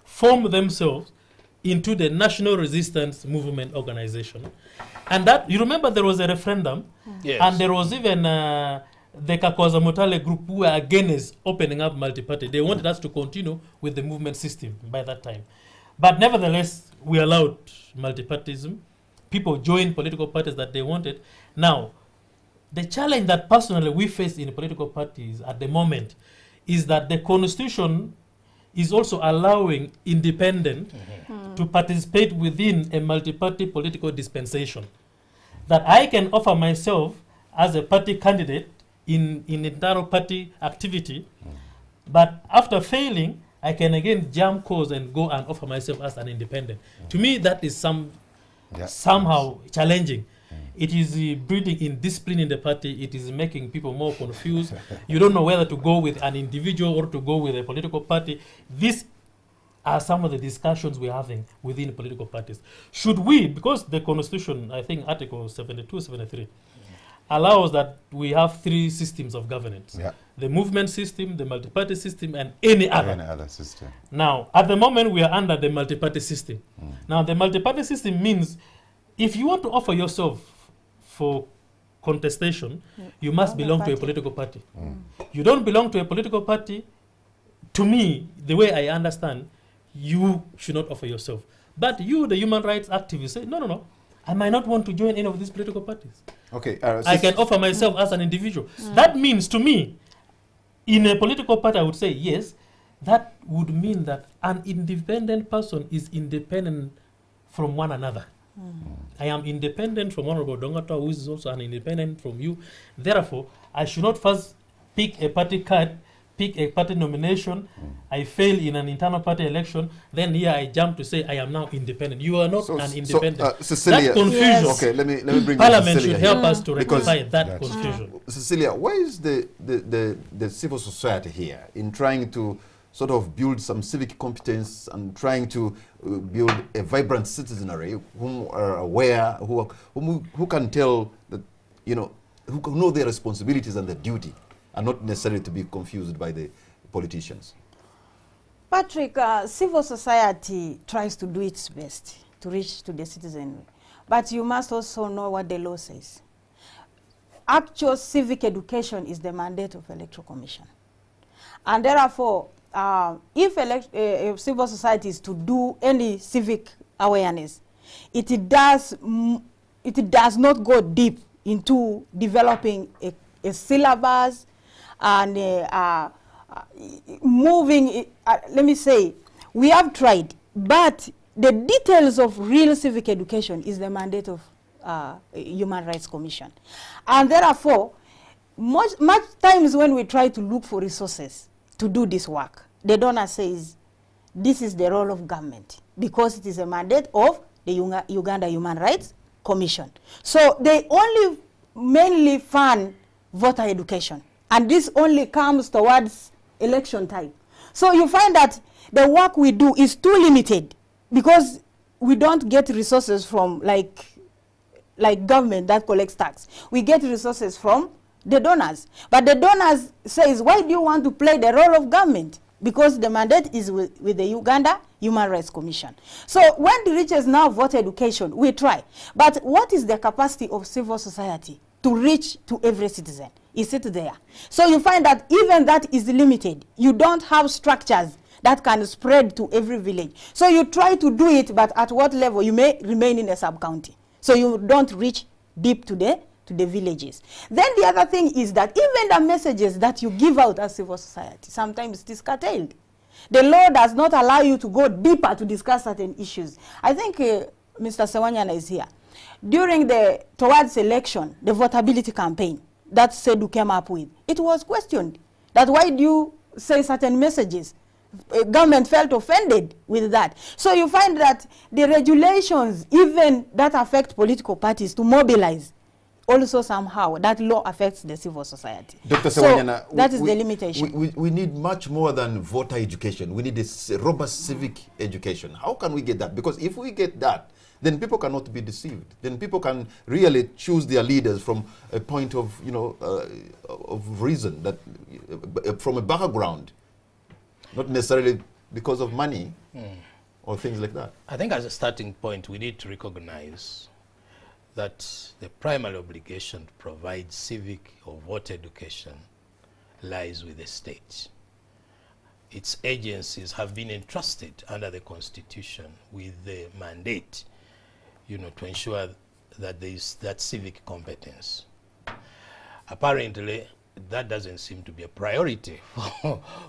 formed themselves into the National Resistance Movement Organization. And that, you remember there was a referendum, and there was even the Kakwaza Mutale group who were against opening up multi-party. They wanted us to continue with the movement system by that time. But nevertheless, we allowed multipartyism. People joined political parties that they wanted. Now, the challenge that personally we face in political parties at the moment is that the constitution is also allowing independent to participate within a multi-party political dispensation. That I can offer myself as a party candidate in internal party activity, but after failing, I can again jump course and go and offer myself as an independent. To me, that is somehow challenging. It is breeding indiscipline in the party. It is making people more confused. You don't know whether to go with an individual or to go with a political party. These are some of the discussions we're having within political parties. Should we, because the Constitution, I think Article 72, 73, allows that we have 3 systems of governance. Yeah. The movement system, the multi-party system, and any other. Any other system. Now, at the moment, we are under the multi-party system. Now, the multi-party system means if you want to offer yourself for contestation, you must belong to a political party. You don't belong to a political party, to me, the way I understand, you should not offer yourself. But you, the human rights activist, say, no, I might not want to join any of these political parties. Okay. I can offer myself as an individual. That means, to me, in a political party, I would say, yes, that would mean that an independent person is independent from one another. I am independent from Honorable Dongata, who is also an independent from you. Therefore, I should not first pick a party card, pick a party nomination, I fail in an internal party election, then here I jump to say I am now independent. You are not an independent. Cecilia, that confusion. Yes. Okay, let me bring Parliament Cecilia should here. help us to rectify that That's confusion. Cecilia, where is the civil society here in trying to sort of build some civic competence and trying to build a vibrant citizenry whom are aware, who can tell that, who can know their responsibilities and their duty, and not necessarily to be confused by the politicians? Patrick, civil society tries to do its best to reach to the citizenry, but you must also know what the law says. Actual civic education is the mandate of Electoral Commission, and therefore, if civil society is to do any civic awareness, it does not go deep into developing a syllabus and moving. Let me say, we have tried, but the details of real civic education is the mandate of Human Rights Commission, and therefore, much times when we try to look for resources to do this work, the donor says this is the role of government because it is a mandate of the Uganda Human Rights Commission. So they only mainly fund voter education, and this only comes towards election time. So you find that the work we do is too limited because we don't get resources from like government that collects tax. We get resources from the donors, but the donors says, why do you want to play the role of government? Because the mandate is with the Uganda Human Rights Commission. So when it reaches now voter education, we try. But what is the capacity of civil society to reach to every citizen? Is it there? So you find that even that is limited. You don't have structures that can spread to every village. So you try to do it, but at what level? You may remain in a sub-county. So you don't reach deep to the villages. Then the other thing is that even the messages that you give out as civil society, sometimes it is curtailed. The law does not allow you to go deeper to discuss certain issues. I think Mr. Sewanyana is here. During towards election, the votability campaign that SEDU came up with, it was questioned that why do you say certain messages? Government felt offended with that. So you find that the regulations, even that affect political parties to mobilize, also somehow that law affects the civil society. Dr. Sewanyana, so that is the limitation. We need much more than voter education. We need a robust civic education. How can we get that? Because if we get that, then people cannot be deceived. Then people can really choose their leaders from a point of, of reason, that from a background, not necessarily because of money or things like that. I think as a starting point, we need to recognize that the primary obligation to provide civic or voter education lies with the state. Its agencies have been entrusted under the Constitution with the mandate, to ensure that there is that civic competence. Apparently, that doesn't seem to be a priority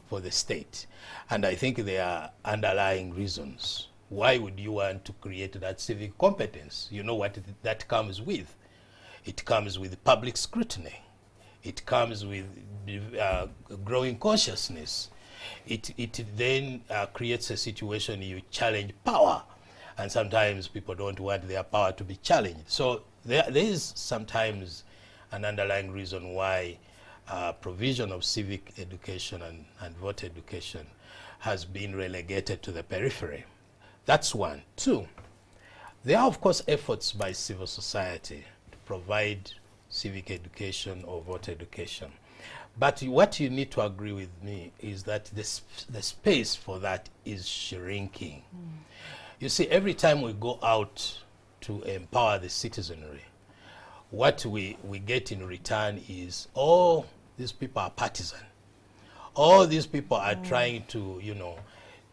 for the state. And I think there are underlying reasons. Why would you want to create that civic competence? You know what that comes with? It comes with public scrutiny. It comes with growing consciousness. It then creates a situation you challenge power, and sometimes people don't want their power to be challenged. So there is sometimes an underlying reason why provision of civic education and voter education has been relegated to the periphery. That's one. Two, there are of course efforts by civil society to provide civic education or voter education. But what you need to agree with me is that the space for that is shrinking. You see, every time we go out to empower the citizenry, what we get in return is, oh, these people are partisan. All these people are trying to, you know,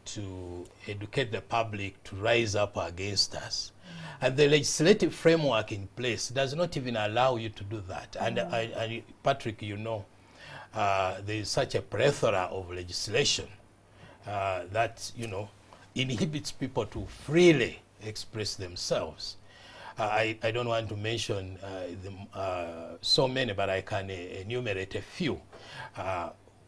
to educate the public to rise up against us. And the legislative framework in place does not even allow you to do that. And Patrick, you know, there is such a plethora of legislation that, you know, inhibits people to freely express themselves. I don't want to mention so many, but I can enumerate a few.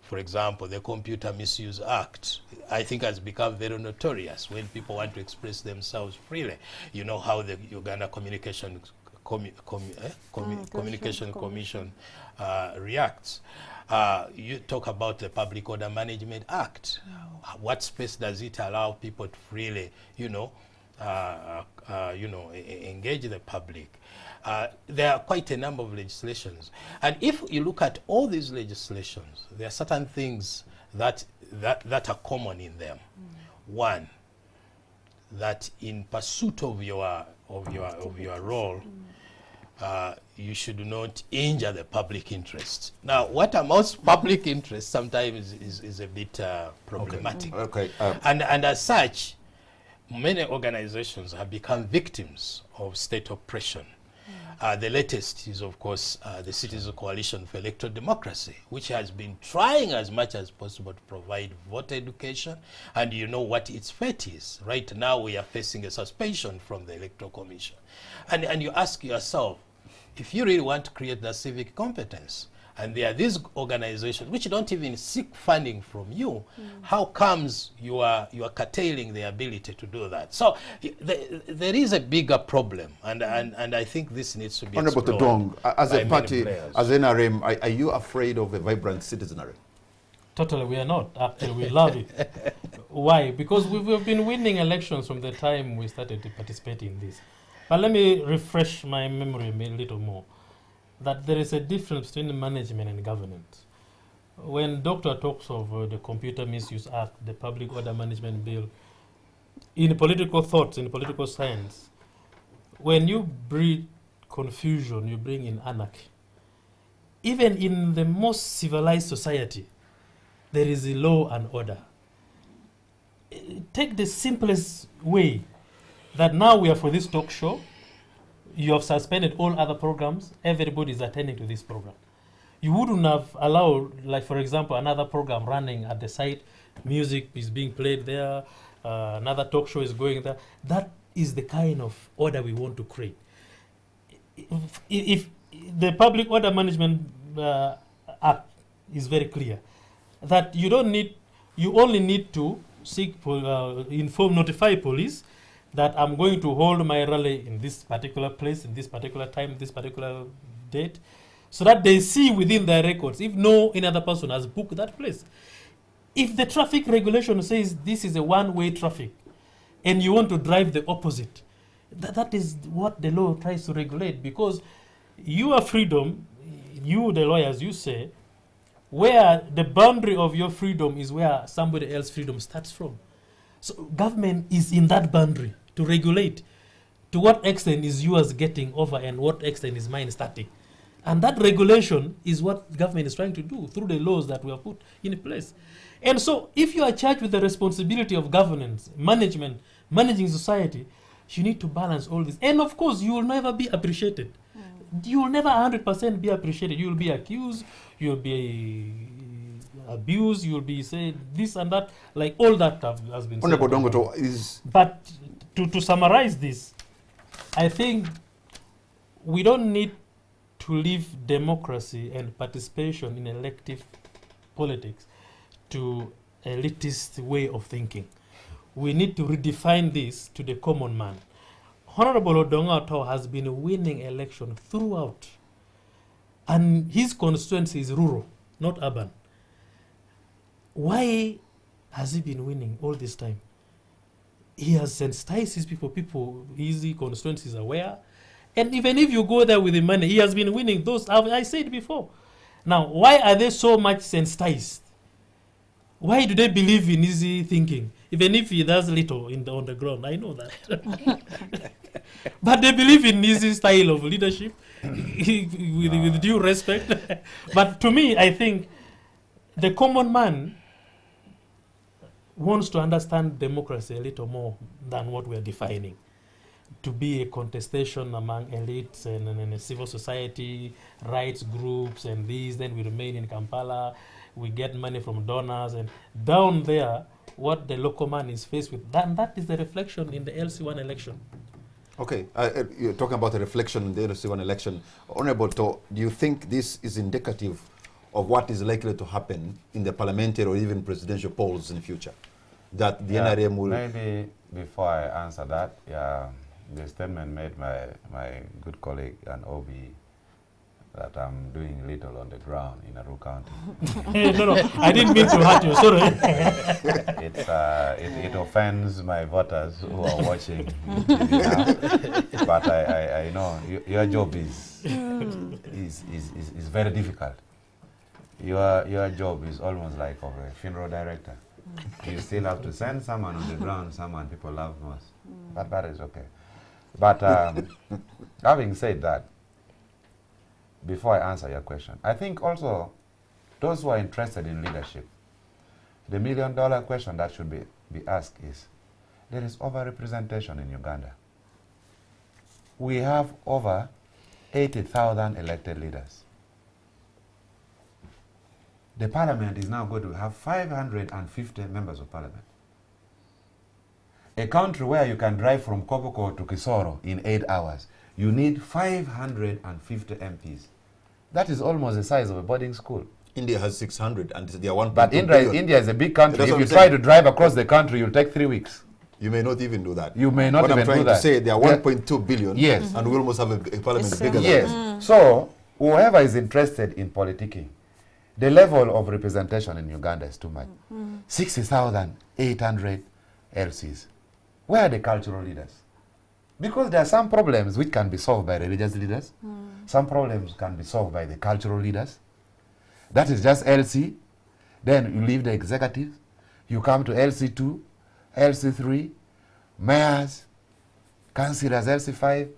For example, the Computer Misuse Act, I think, has become very notorious when people want to express themselves freely. You know how the Uganda Communication Commission reacts. You talk about the Public Order Management Act. What space does it allow people to freely, you know, engage the public? There are quite a number of legislations, and if you look at all these legislations, there are certain things that are common in them. One, that in pursuit of your role, you should not injure the public interest. Now, what amounts to public interest sometimes is a bit problematic. Okay. And as such, many organizations have become victims of state oppression. The latest is, of course, the Citizens Coalition for Electoral Democracy, which has been trying as much as possible to provide voter education. And you know what its fate is. Right now, we are facing a suspension from the Electoral Commission. And you ask yourself, if you really want to create that civic competence, and there are these organizations which don't even seek funding from you, how comes you are curtailing the ability to do that? So there is a bigger problem, and I think this needs to be Honorable explored. Todong, as a by party, many players. as NRM, are you afraid of a vibrant citizenry? Totally, we are not. Actually, we love it. Why? Because we've been winning elections from the time we started to participate in this. But let me refresh my memory a little more, that there is a difference between management and governance. When Doctor talks of the Computer Misuse Act, the Public Order Management Bill, in political thoughts, in political science, when you breed confusion, you bring in anarchy. Even in the most civilized society, there is a law and order. Take the simplest way, that now we are for this talk show, you have suspended all other programs, everybody is attending to this program. You wouldn't have allowed, like for example, another program running at the site, music is being played there, another talk show is going there. That is the kind of order we want to create. If the Public Order Management Act is very clear, that you only need to seek, notify police that I'm going to hold my rally in this particular place, in this particular time, this particular date, so that they see within their records if no any other person has booked that place. If the traffic regulation says this is a one-way traffic, and you want to drive the opposite, that is what the law tries to regulate, because your freedom, you the lawyers, you say, where the boundary of your freedom is where somebody else's freedom starts from. So government is in that boundary to regulate to what extent is yours getting over and what extent is mine starting. And that regulation is what government is trying to do through the laws that we have put in place. And so if you are charged with the responsibility of governance, management, managing society, you need to balance all this. And of course, you will never be appreciated. You will never 100% be appreciated. You will be accused, you will be abused, you will be said this and that, like all that has been said. Honorable Dongoto is... But to summarize this, I think we don't need to leave democracy and participation in elective politics to elitist way of thinking. We need to redefine this to the common man. Honorable Odonga Otawa has been winning election throughout, and his constituency is rural, not urban. Why has he been winning all this time? He has sensitized his people, his constituencies are aware. And even if you go there with the money, he has been winning those, I said before. Now, why are they so much sensitized? Why do they believe in easy thinking? Even if he does little on the ground, I know that. But they believe in easy style of leadership, with due respect. But to me, I think the common man wants to understand democracy a little more than what we're defining. To be a contestation among elites and civil society, rights groups and these, then we remain in Kampala, we get money from donors, and down there, what the local man is faced with, that is the reflection in the LC1 election. Okay, you're talking about the reflection in the LC1 election. Honorable To, do you think this is indicative of what is likely to happen in the parliamentary or even presidential polls in the future? That the NRM will... Maybe before I answer that, the statement made by my good colleague and OB that I'm doing little on the ground in Aru County. No, I didn't mean to hurt you, sorry. It offends my voters who are watching TV now. But I know your job is very difficult. Your job is almost like of a funeral director. You still have to send someone on the ground, someone people love most. But that is okay. But having said that, before I answer your question, I think also those who are interested in leadership, the million-dollar question that should be asked is, there is over-representation in Uganda. We have over 80,000 elected leaders. The parliament is now going to have 550 members of parliament. A country where you can drive from Koboko to Kisoro in 8 hours, you need 550 MPs. That is almost the size of a boarding school. India has 600 and they are 1.2 But India is a big country. That's if you try to drive across the country, you'll take 3 weeks. You may not even do that. You may not even do that. What I'm trying to say, they are 1.2 billion, yes, and we almost have a parliament bigger than yes. that. So, whoever is interested in politicking, the level of representation in Uganda is too much. 60,800 LCs. Where are the cultural leaders? Because there are some problems which can be solved by religious leaders. Some problems can be solved by the cultural leaders. That is just LC. Then you leave the executive. You come to LC2, LC3, mayors, councillors, LC5,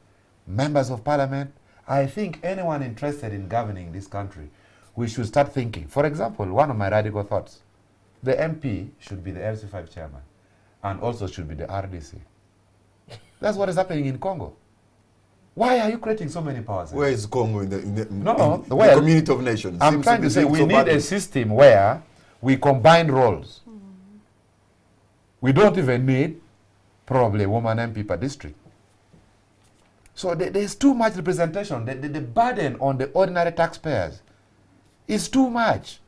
members of parliament. I think anyone interested in governing this country, we should start thinking. For example, one of my radical thoughts, the MP should be the LC5 chairman and also should be the RDC. That's what is happening in Congo. Why are you creating so many powers? Where is Congo in the community of nations? I'm trying to say we need a system where we combine roles. We don't even need probably a woman MP per district. So there's too much representation. The burden on the ordinary taxpayers is too much.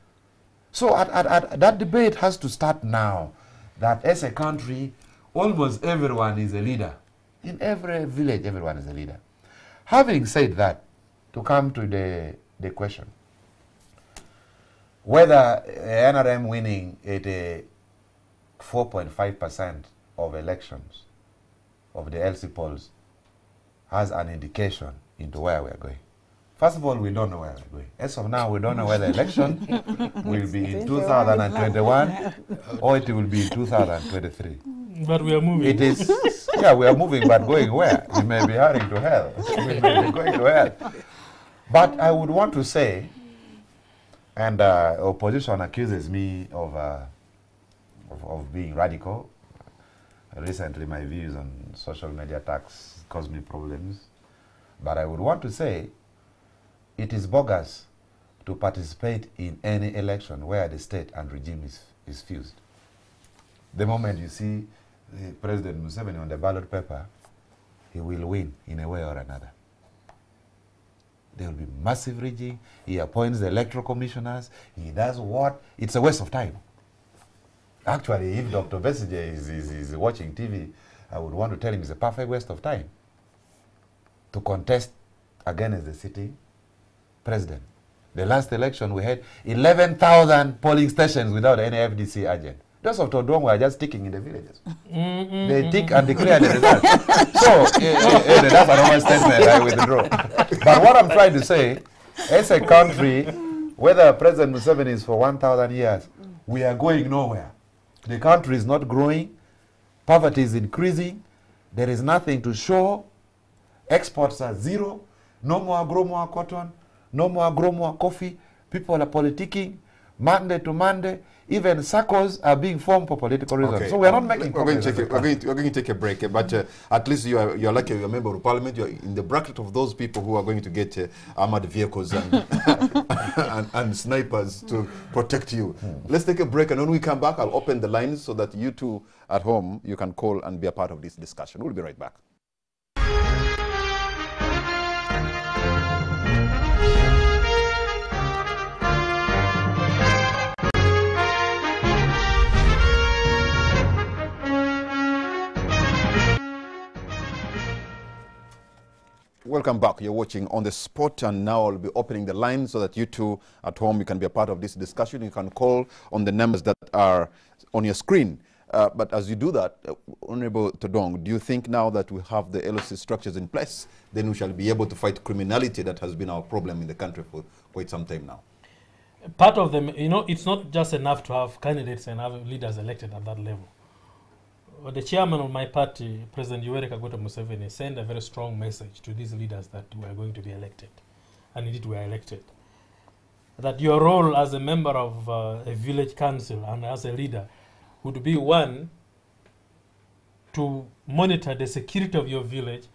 So that debate has to start now, that as a country, almost everyone is a leader. In every village, everyone is a leader. Having said that, to come to the question, whether NRM winning at a 4.5% of elections of the LC polls has an indication into where we are going. First of all, we don't know where we're going. As of now, we don't know whether the election will be in 2021 or it will be in 2023. But we are moving. It is, yeah, we are moving, but going where? We may be hurrying to hell. We may be going to hell. But I would want to say, and opposition accuses me of being radical. Recently, my views on social media attacks caused me problems. But I would want to say, it is bogus to participate in any election where the state and regime is fused. The moment you see President Museveni on the ballot paper, he will win in a way or another. There will be massive rigging. He appoints the electoral commissioners. He does what? It's a waste of time. Actually, if Dr. Besigye is watching TV, I would want to tell him it's a perfect waste of time to contest again as the sitting president. The last election, we had 11,000 polling stations without any FDC agent. Those of Todong were just ticking in the villages. They tick and declare the results. So, that's an overstatement, I withdraw. But what I'm trying to say, as a country, whether President Museveni is for 1,000 years, we are going nowhere. The country is not growing. Poverty is increasing. There is nothing to show. Exports are zero. No more grow more cotton. No more grow more coffee. People are politicking Monday to Monday. Even circles are being formed for political reasons. Okay. So we are not making progress. We're going to take a break, but at least you're lucky you're a member of parliament. You're in the bracket of those people who are going to get armored vehicles and, and snipers to protect you. Let's take a break, and when we come back, I'll open the lines so that you two at home, you can call and be a part of this discussion. We'll be right back. Welcome back. You're watching On the Spot, and now I'll be opening the line so that you two at home, you can be a part of this discussion. You can call on the numbers that are on your screen. But as you do that, Honorable Todong, do you think now that we have the LOC structures in place, then we shall be able to fight criminality that has been our problem in the country for quite some time now? Part of them, you know, it's not just enough to have candidates and have leaders elected at that level. The chairman of my party, President Yoweri Kaguta Museveni, sent a very strong message to these leaders that we are going to be elected. And indeed we are elected. That your role as a member of a village council and as a leader would be, one, to monitor the security of your village,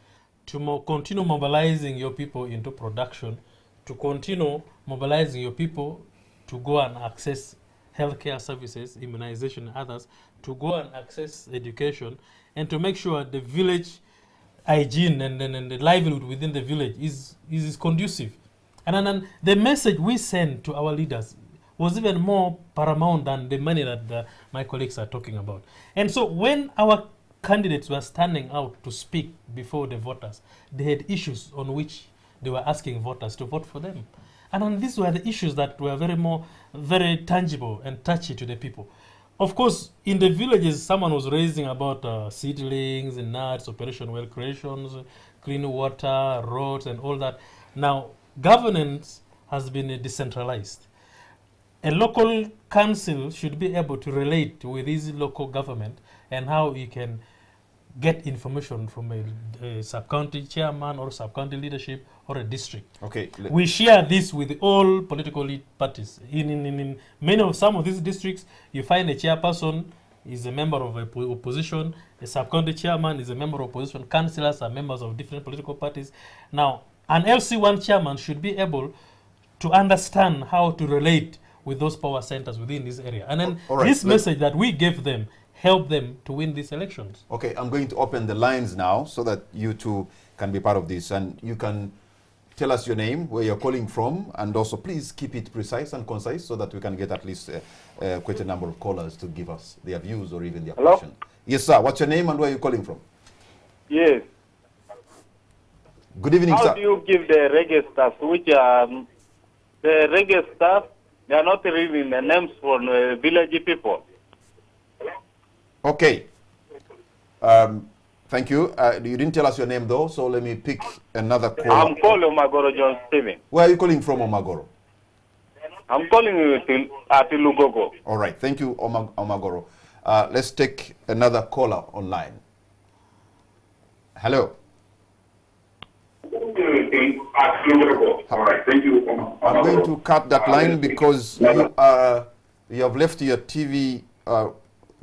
to continue mobilizing your people into production, to continue mobilizing your people to go and access healthcare services, immunization, and others, to go and access education, and to make sure the village hygiene and the livelihood within the village is conducive. And then the message we send to our leaders was even more paramount than the money that my colleagues are talking about. And so when our candidates were standing out to speak before the voters, they had issues on which they were asking voters to vote for them. And these were the issues that were very tangible and touchy to the people. Of course, in the villages, someone was raising about seedlings and nuts, operation well creations, clean water, roads, and all that. Now, governance has been decentralized. A local council should be able to relate with his local government and how he can get information from a sub-county chairman or sub-county leadership or a district. Okay. We share this with all political parties. In some of these districts, you find a chairperson is a member of opposition, a sub-county chairman is a member of opposition, councillors are members of different political parties. Now, an LC1 chairman should be able to understand how to relate with those power centers within this area. And then this message that we gave them help them to win these elections. Okay, I'm going to open the lines now so that you two can be part of this. And you can tell us your name, where you're calling from, and also please keep it precise and concise so that we can get at least quite a number of callers to give us their views or even their question. Yes, sir. What's your name and where are you calling from? Yes. Good evening, sir. How do you give the reggae staff, which the reggae staff, they are not reading the names for village people? Okay. Thank you. You didn't tell us your name, though, so let me pick another call. I'm calling Omagoro John Steven. Where are you calling from, Omagoro? I'm calling you at Lugogo. All right. Thank you, Omagoro. Let's take another caller online. Hello. All right. Thank you, I'm going to cut that line because you have left your TV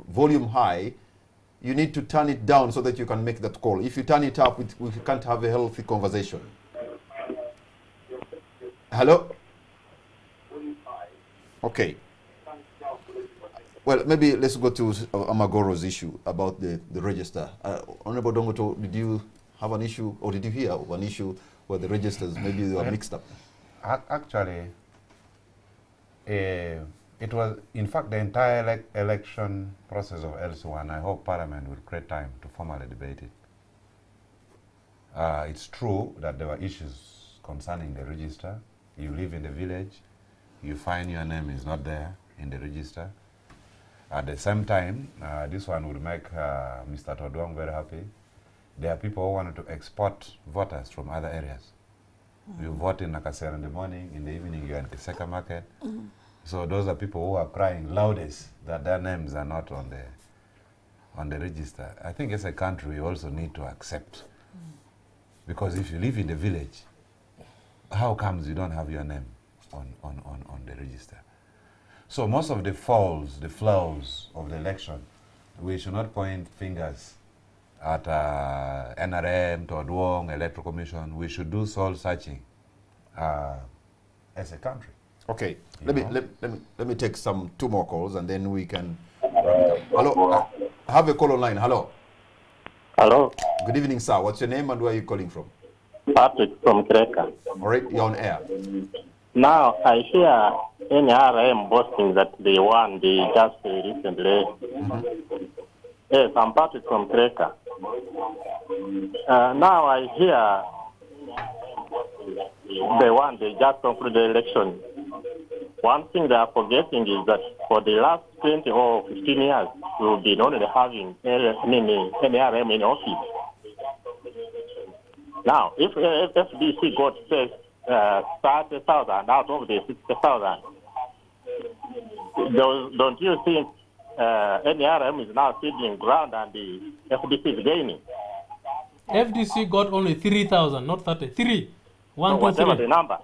volume high. You need to turn it down so that you can make that call. If you turn it up, we can't have a healthy conversation. Hello? Okay. Well, maybe let's go to Amagoro's issue about the register. Honorable Dongoto, did you have an issue, or did you hear of an issue where the registers, maybe they were mixed up? Actually, it was, in fact, the entire election process of LC1, I hope Parliament will create time to formally debate it. It's true that there were issues concerning the register. You live in the village, you find your name is not there in the register. At the same time, this one would make Mr. Todwong very happy. There are people who wanted to export voters from other areas. You vote in Nakasero in the morning, in the evening you're in Kiseka Market. So those are people who are crying loudest that their names are not on the register. I think as a country we also need to accept. Because if you live in the village, how comes you don't have your name on the register? So most of the faults, the flaws of the election, we should not point fingers at NRM, Todwong, Electoral Commission. We should do soul searching as a country. Okay, let me take two more calls and then we can wrap it up. Hello, I have a call online. Hello. Hello. Good evening, sir. What's your name and where are you calling from? Patrick from Kreka. All right, you're on air. Now, I hear NRM boasting that they won the just recently. Yes, I'm Patrick from Kreka. Now I hear they won the just concluded election. One thing they are forgetting is that for the last 20 or 15 years, we've been only having NRM in office. Now, if FDC got 30,000 out of the 60,000, don't you think NRM is now ceding ground and the FDC is gaining? FDC got only 3,000, not 33. Whatever the number.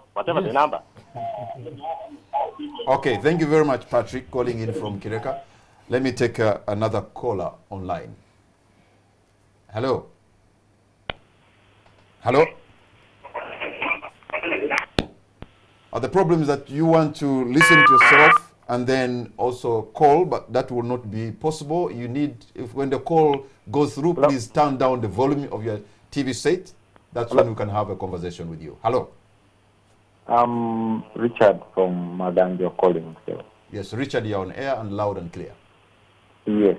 Okay, thank you very much, Patrick, calling in from Kireka. Let me take another caller online. Hello. Hello. The problem is that you want to listen to yourself and then also call, but that will not be possible. You need, when the call goes through, please turn down the volume of your TV set. That's when we can have a conversation with you. Hello. I'm Richard from Madanjo calling. Sir. Yes, Richard, you're on air and loud and clear. Yes.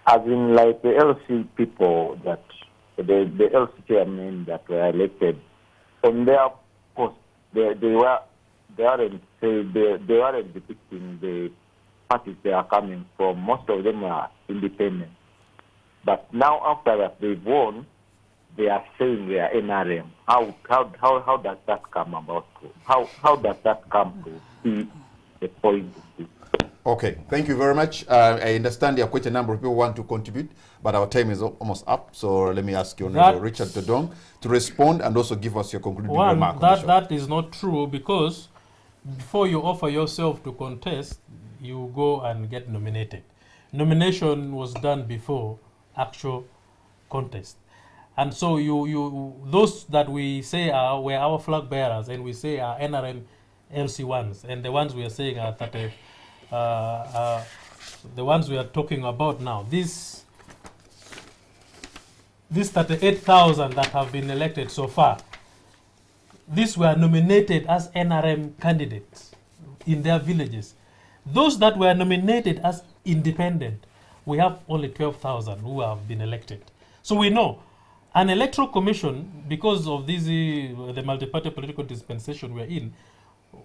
As in, like the LC people that, the LC chairmen that were elected, on their post, they aren't depicting the parties they are coming from. Most of them are independent. But now after that they've won, they are saying they are NRM. How does that come about? How does that come to be the point of this? Okay, thank you very much. I understand there are quite a number of people who want to contribute, but our time is almost up. So let me ask you, Richard Todwong, to respond and also give us your concluding remark. That is not true, because before you offer yourself to contest, you go and get nominated. Nomination was done before actual contest. And so those that we say were our flag bearers and we say are NRM LC1s, and the ones we are saying are the ones we are talking about now. These 38,000 that have been elected so far, these were nominated as NRM candidates in their villages. Those that were nominated as independent, we have only 12,000 who have been elected. So we know an electoral commission, because of the multi-party political dispensation we're in,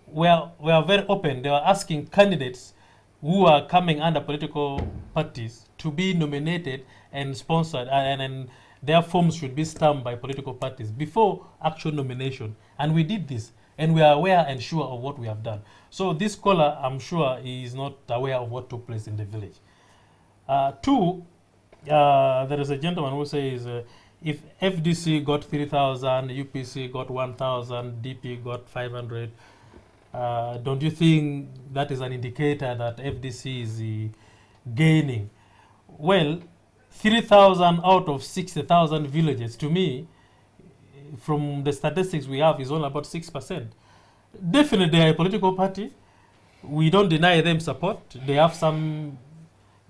we are very open. They are asking candidates who are coming under political parties to be nominated and sponsored, and their forms should be stamped by political parties before actual nomination. And we did this, and we are aware and sure of what we have done. So this caller, I'm sure, is not aware of what took place in the village. Two, there is a gentleman who says, if FDC got 3,000, UPC got 1,000, DP got 500, don't you think that is an indicator that FDC is gaining? Well, 3,000 out of 60,000 villages, to me, from the statistics we have, is only about 6%. Definitely, they are a political party. We don't deny them support. They have some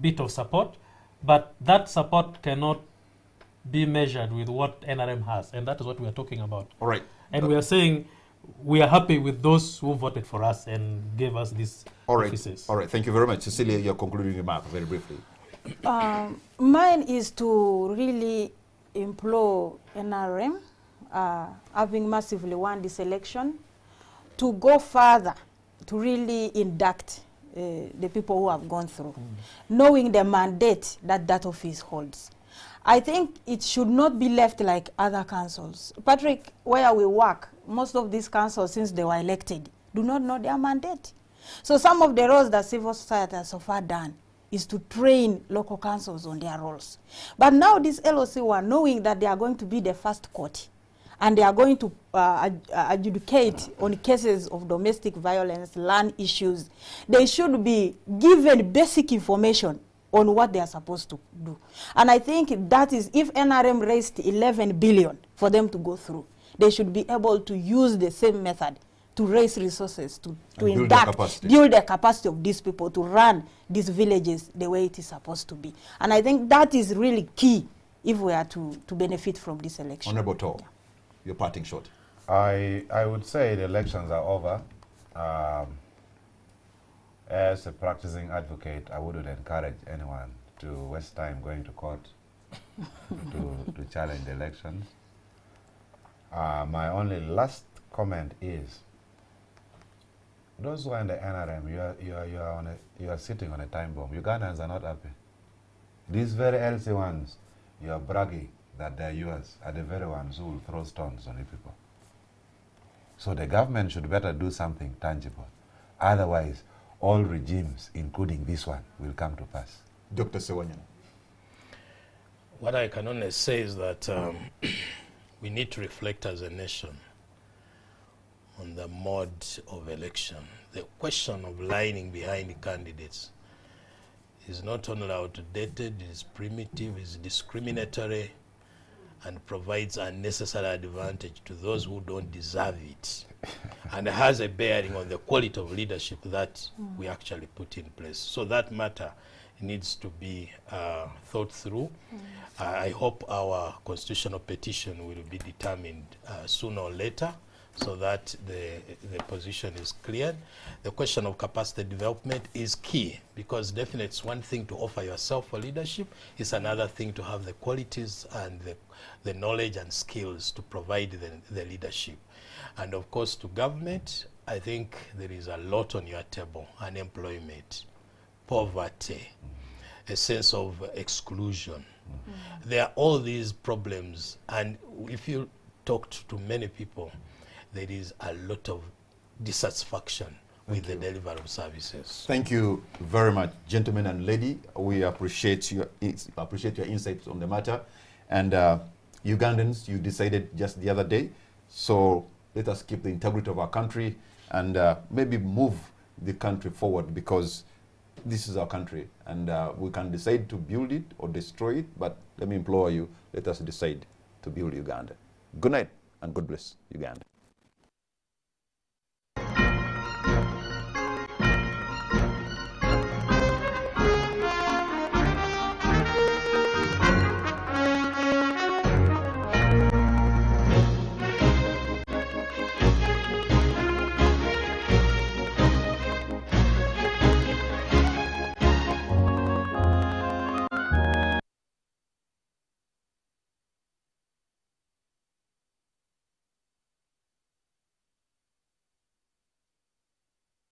bit of support, but that support cannot be measured with what NRM has, and that is what we are talking about. All right. And we are saying we are happy with those who voted for us and gave us these offices. All right. Thank you very much. Cecilia, your concluding remark, very briefly. Mine is to really implore NRM, having massively won this election, to go further, to really induct the people who have gone through, knowing the mandate that that office holds. I think it should not be left like other councils. Patrick, where we work, most of these councils, since they were elected, do not know their mandate. So some of the roles that civil society has so far done is to train local councils on their roles. But now this LOC one, knowing that they are going to be the first court, and they are going to adjudicate on cases of domestic violence, land issues, they should be given basic information on what they are supposed to do. And I think that is, if NRM raised 11 billion for them to go through, they should be able to use the same method to raise resources, to induct, build the capacity of these people to run these villages the way it is supposed to be. And I think that is really key if we are to benefit from this election. Honorable Tor, your parting shot. I would say the elections are over. As a practicing advocate, I wouldn't encourage anyone to waste time going to court to challenge the elections. My only last comment is, those who are in the NRM, you are sitting on a time bomb. Ugandans are not happy. These very LC ones, you are bragging that they're yours, are the very ones who will throw stones on the people. So the government should better do something tangible. Otherwise, all regimes, including this one, will come to pass. Dr. Sewanyan. What I can only say is that we need to reflect as a nation on the mode of election. The question of lining behind the candidates is not only outdated, it is primitive, it is discriminatory, and provides unnecessary advantage to those who don't deserve it, and has a bearing on the quality of leadership that we actually put in place. So that matter needs to be thought through. I hope our constitutional petition will be determined sooner or later, so that the position is cleared. The question of capacity development is key, because definitely it's one thing to offer yourself for leadership, it's another thing to have the qualities and the knowledge and skills to provide the leadership. And of course, to government, I think there is a lot on your table: unemployment, poverty, a sense of exclusion. There are all these problems, and if you talk to many people, there is a lot of dissatisfaction with the delivery of services. Thank you very much, gentlemen and lady. We appreciate your insights on the matter. And Ugandans, you decided just the other day, so let us keep the integrity of our country and maybe move the country forward, because this is our country, and we can decide to build it or destroy it, but let me implore you, let us decide to build Uganda. Good night, and God bless Uganda.